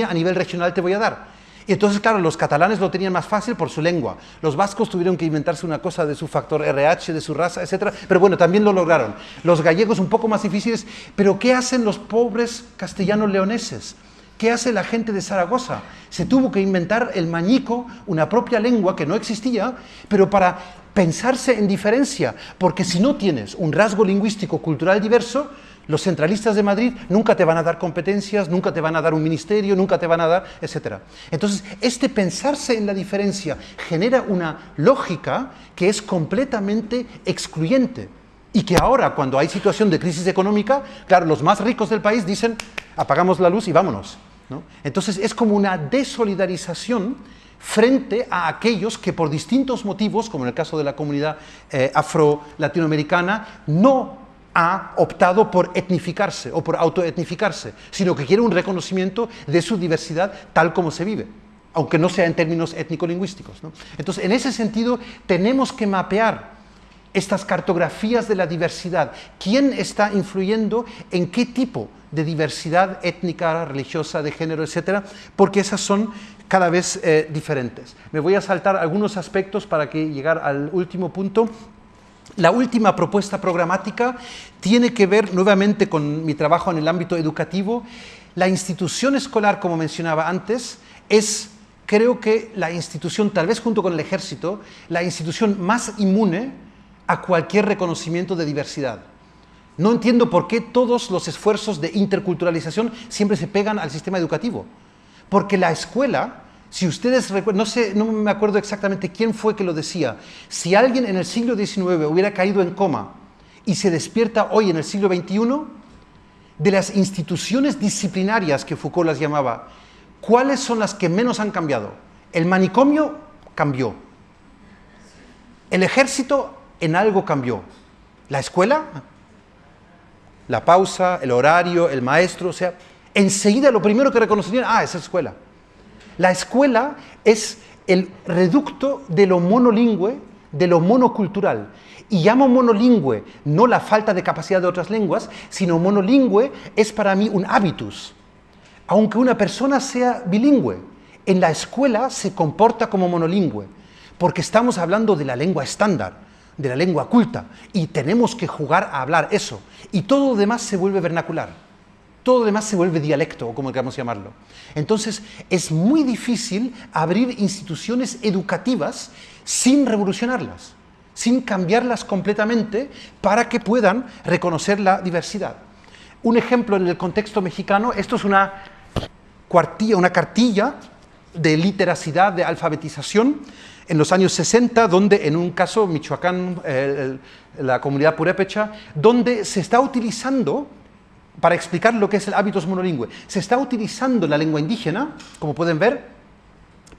a nivel regional te voy a dar. Y entonces, claro, los catalanes lo tenían más fácil por su lengua. Los vascos tuvieron que inventarse una cosa de su factor RH, de su raza, etc. Pero bueno, también lo lograron. Los gallegos un poco más difíciles. Pero ¿qué hacen los pobres castellanos leoneses? ¿Qué hace la gente de Zaragoza? Se tuvo que inventar el mañico, una propia lengua que no existía, pero para pensarse en diferencia. Porque si no tienes un rasgo lingüístico cultural diverso, los centralistas de Madrid nunca te van a dar competencias, nunca te van a dar un ministerio, nunca te van a dar, etc. Entonces, este pensarse en la diferencia genera una lógica que es completamente excluyente y que ahora, cuando hay situación de crisis económica, claro, los más ricos del país dicen, apagamos la luz y vámonos, ¿no? Entonces, es como una desolidarización frente a aquellos que por distintos motivos, como en el caso de la comunidad afro-latinoamericana, no ha optado por etnificarse o por autoetnificarse, sino que quiere un reconocimiento de su diversidad tal como se vive, aunque no sea en términos étnico-lingüísticos, ¿no? Entonces, en ese sentido, tenemos que mapear estas cartografías de la diversidad. ¿Quién está influyendo en qué tipo de diversidad étnica, religiosa, de género, etcétera? Porque esas son cada vez diferentes. Me voy a saltar algunos aspectos para llegar al último punto. La última propuesta programática tiene que ver nuevamente con mi trabajo en el ámbito educativo. La institución escolar, como mencionaba antes, es, creo que la institución, tal vez junto con el ejército, la institución más inmune a cualquier reconocimiento de diversidad. No entiendo por qué todos los esfuerzos de interculturalización siempre se pegan al sistema educativo. Porque la escuela, si ustedes recuerdan, no me acuerdo exactamente quién fue que lo decía, si alguien en el siglo XIX hubiera caído en coma y se despierta hoy en el siglo XXI, de las instituciones disciplinarias que Foucault las llamaba, ¿cuáles son las que menos han cambiado? El manicomio cambió. El ejército en algo cambió. La escuela, la pausa, el horario, el maestro, o sea, enseguida lo primero que reconocerían, es escuela. La escuela es el reducto de lo monolingüe, de lo monocultural. Y llamo monolingüe no la falta de capacidad de otras lenguas, sino monolingüe es para mí un hábitus. Aunque una persona sea bilingüe, en la escuela se comporta como monolingüe, porque estamos hablando de la lengua estándar, de la lengua culta, y tenemos que jugar a hablar eso. Y todo lo demás se vuelve vernacular. Todo lo demás se vuelve dialecto, o como queramos llamarlo. Entonces, es muy difícil abrir instituciones educativas sin revolucionarlas, sin cambiarlas completamente para que puedan reconocer la diversidad. Un ejemplo en el contexto mexicano, esto es una cartilla de literacidad, de alfabetización, en los años 60, donde en un caso, Michoacán, la comunidad purépecha, donde se está utilizando, para explicar lo que es el hábitos monolingüe, se está utilizando la lengua indígena, como pueden ver,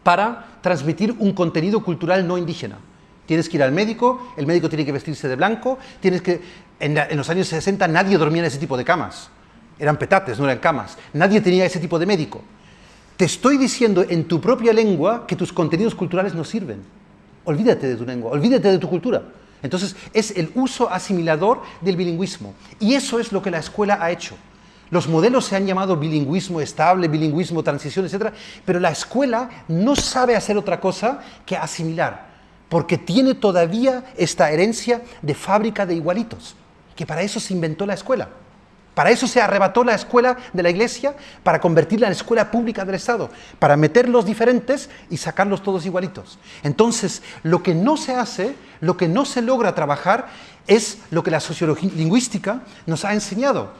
para transmitir un contenido cultural no indígena. Tienes que ir al médico, el médico tiene que vestirse de blanco, en los años 60 nadie dormía en ese tipo de camas, eran petates, no eran camas, nadie tenía ese tipo de médico. Te estoy diciendo en tu propia lengua que tus contenidos culturales no sirven. Olvídate de tu lengua, olvídate de tu cultura. Entonces, es el uso asimilador del bilingüismo. Y eso es lo que la escuela ha hecho. Los modelos se han llamado bilingüismo estable, bilingüismo transición, etc. Pero la escuela no sabe hacer otra cosa que asimilar, porque tiene todavía esta herencia de fábrica de igualitos, que para eso se inventó la escuela. Para eso se arrebató la escuela de la Iglesia, para convertirla en escuela pública del Estado, para meter los diferentes y sacarlos todos igualitos. Entonces, lo que no se hace, lo que no se logra trabajar, es lo que la sociología lingüística nos ha enseñado,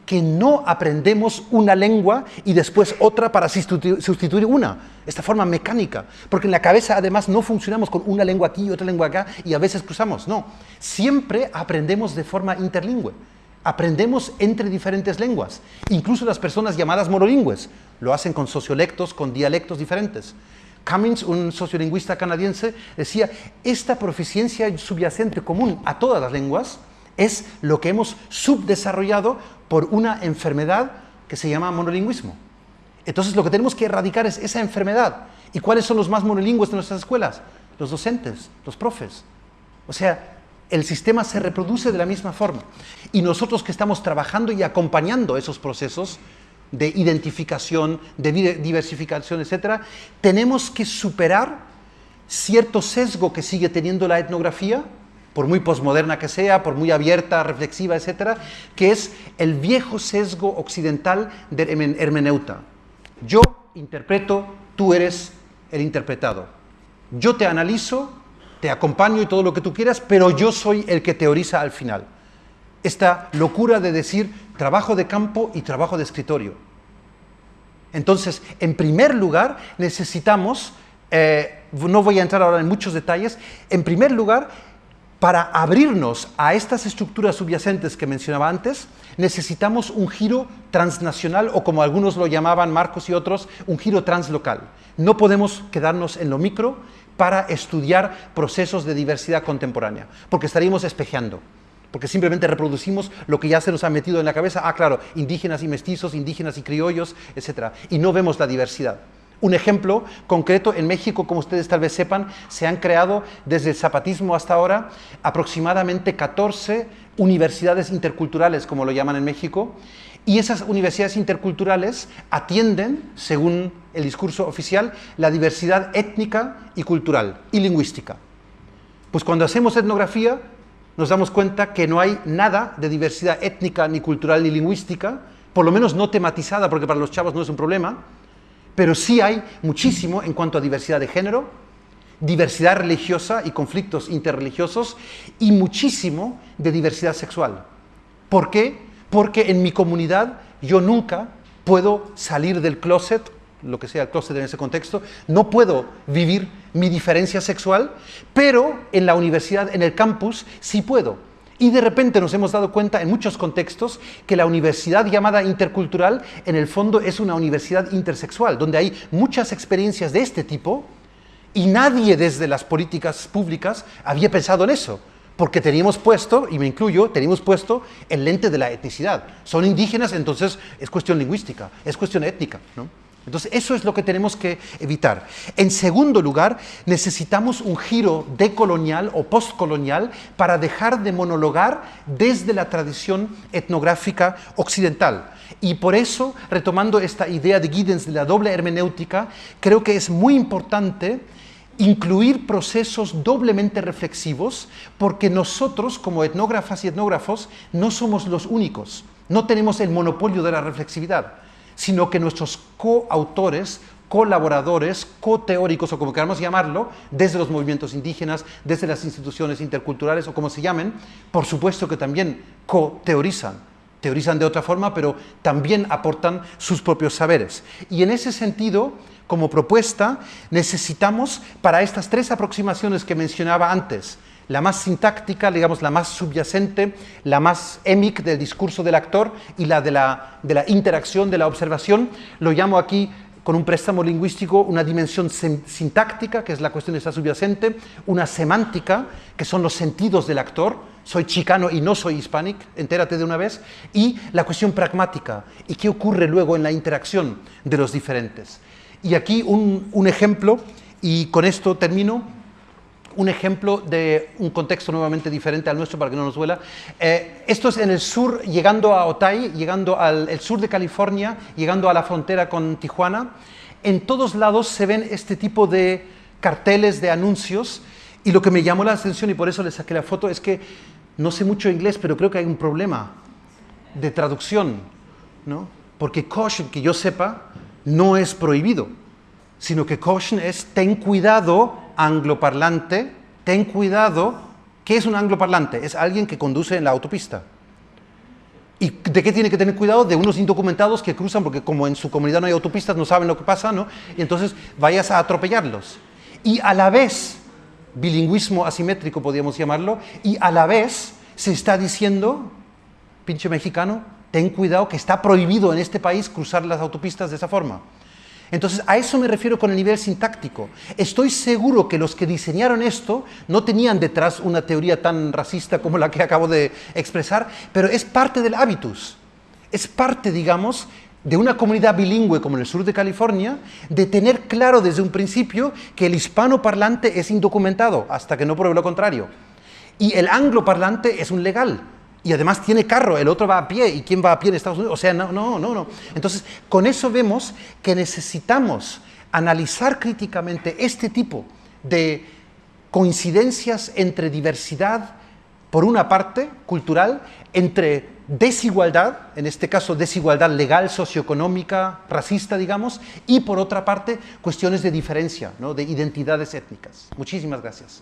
que no aprendemos una lengua y después otra para sustituir una, esta forma mecánica, porque en la cabeza además no funcionamos con una lengua aquí y otra lengua acá y a veces cruzamos, no, siempre aprendemos de forma interlingüe. Aprendemos entre diferentes lenguas. Incluso las personas llamadas monolingües lo hacen con sociolectos, con dialectos diferentes. Cummings, un sociolingüista canadiense, decía, esta proficiencia subyacente común a todas las lenguas es lo que hemos subdesarrollado por una enfermedad que se llama monolingüismo. Entonces lo que tenemos que erradicar es esa enfermedad. ¿Y cuáles son los más monolingües de nuestras escuelas? Los docentes, los profes. O sea, el sistema se reproduce de la misma forma. Y nosotros que estamos trabajando y acompañando esos procesos de identificación, de diversificación, etc., tenemos que superar cierto sesgo que sigue teniendo la etnografía, por muy posmoderna que sea, por muy abierta, reflexiva, etc., que es el viejo sesgo occidental del hermeneuta. Yo interpreto, tú eres el interpretado. Yo te analizo, te acompaño y todo lo que tú quieras, pero yo soy el que teoriza al final. Esta locura de decir trabajo de campo y trabajo de escritorio. Entonces, en primer lugar, necesitamos, no voy a entrar ahora en muchos detalles, en primer lugar, para abrirnos a estas estructuras subyacentes que mencionaba antes, necesitamos un giro transnacional, o como algunos lo llamaban, Marcos y otros, un giro translocal. No podemos quedarnos en lo micro para estudiar procesos de diversidad contemporánea, porque estaríamos espejeando, porque simplemente reproducimos lo que ya se nos ha metido en la cabeza, claro, indígenas y mestizos, indígenas y criollos, etc., y no vemos la diversidad. Un ejemplo concreto, en México, como ustedes tal vez sepan, se han creado desde el zapatismo hasta ahora aproximadamente 14 universidades interculturales, como lo llaman en México, y esas universidades interculturales atienden, según el discurso oficial, la diversidad étnica y cultural y lingüística. Pues cuando hacemos etnografía nos damos cuenta que no hay nada de diversidad étnica, ni cultural, ni lingüística, por lo menos no tematizada, porque para los chavos no es un problema, pero sí hay muchísimo en cuanto a diversidad de género, diversidad religiosa y conflictos interreligiosos, y muchísimo de diversidad sexual. ¿Por qué? Porque en mi comunidad yo nunca puedo salir del closet, lo que sea el closet en ese contexto, no puedo vivir mi diferencia sexual, pero en la universidad, en el campus, sí puedo. Y de repente nos hemos dado cuenta en muchos contextos que la universidad llamada intercultural en el fondo es una universidad intersexual, donde hay muchas experiencias de este tipo y nadie desde las políticas públicas había pensado en eso, porque teníamos puesto, y me incluyo, teníamos puesto el lente de la etnicidad. Son indígenas, entonces es cuestión lingüística, es cuestión étnica, ¿no? Entonces, eso es lo que tenemos que evitar. En segundo lugar, necesitamos un giro decolonial o postcolonial para dejar de monologar desde la tradición etnográfica occidental. Y por eso, retomando esta idea de Giddens de la doble hermenéutica, creo que es muy importante incluir procesos doblemente reflexivos, porque nosotros, como etnógrafas y etnógrafos, no somos los únicos, no tenemos el monopolio de la reflexividad, sino que nuestros coautores, colaboradores, coteóricos, o como queramos llamarlo, desde los movimientos indígenas, desde las instituciones interculturales, o como se llamen, por supuesto que también coteorizan, teorizan de otra forma, pero también aportan sus propios saberes. Y en ese sentido, como propuesta, necesitamos, para estas tres aproximaciones que mencionaba antes, la más sintáctica, digamos, la más subyacente, la más émic del discurso del actor y la de la interacción, de la observación, lo llamo aquí, con un préstamo lingüístico, una dimensión sintáctica, que es la cuestión de esta subyacente, una semántica, que son los sentidos del actor, soy chicano y no soy hispanic, entérate de una vez, y la cuestión pragmática, y qué ocurre luego en la interacción de los diferentes. Y aquí un ejemplo, y con esto termino, un ejemplo de un contexto nuevamente diferente al nuestro para que no nos duela. Esto es en el sur, llegando a Otay, llegando al el sur de California, llegando a la frontera con Tijuana. En todos lados se ven este tipo de carteles, de anuncios, y lo que me llamó la atención, y por eso le saqué la foto, es que no sé mucho inglés, pero creo que hay un problema de traducción, ¿no? Porque caution, que yo sepa, no es prohibido, sino que caution es ten cuidado, angloparlante, ten cuidado. ¿Qué es un angloparlante? Es alguien que conduce en la autopista. ¿Y de qué tiene que tener cuidado? De unos indocumentados que cruzan, porque como en su comunidad no hay autopistas, no saben lo que pasa, ¿no? Y entonces vayas a atropellarlos. Y a la vez, bilingüismo asimétrico podríamos llamarlo, y a la vez se está diciendo, pinche mexicano, ten cuidado que está prohibido en este país cruzar las autopistas de esa forma. Entonces, a eso me refiero con el nivel sintáctico. Estoy seguro que los que diseñaron esto no tenían detrás una teoría tan racista como la que acabo de expresar, pero es parte del hábitus. Es parte, digamos, de una comunidad bilingüe como en el sur de California, de tener claro desde un principio que el hispanoparlante es indocumentado, hasta que no pruebe lo contrario. Y el angloparlante es un legal. Y además tiene carro, el otro va a pie, ¿y quién va a pie en Estados Unidos? O sea, no. Entonces, con eso vemos que necesitamos analizar críticamente este tipo de coincidencias entre diversidad, por una parte, cultural, entre desigualdad, en este caso desigualdad legal, socioeconómica, racista, digamos, y por otra parte, cuestiones de diferencia, ¿no? De identidades étnicas. Muchísimas gracias.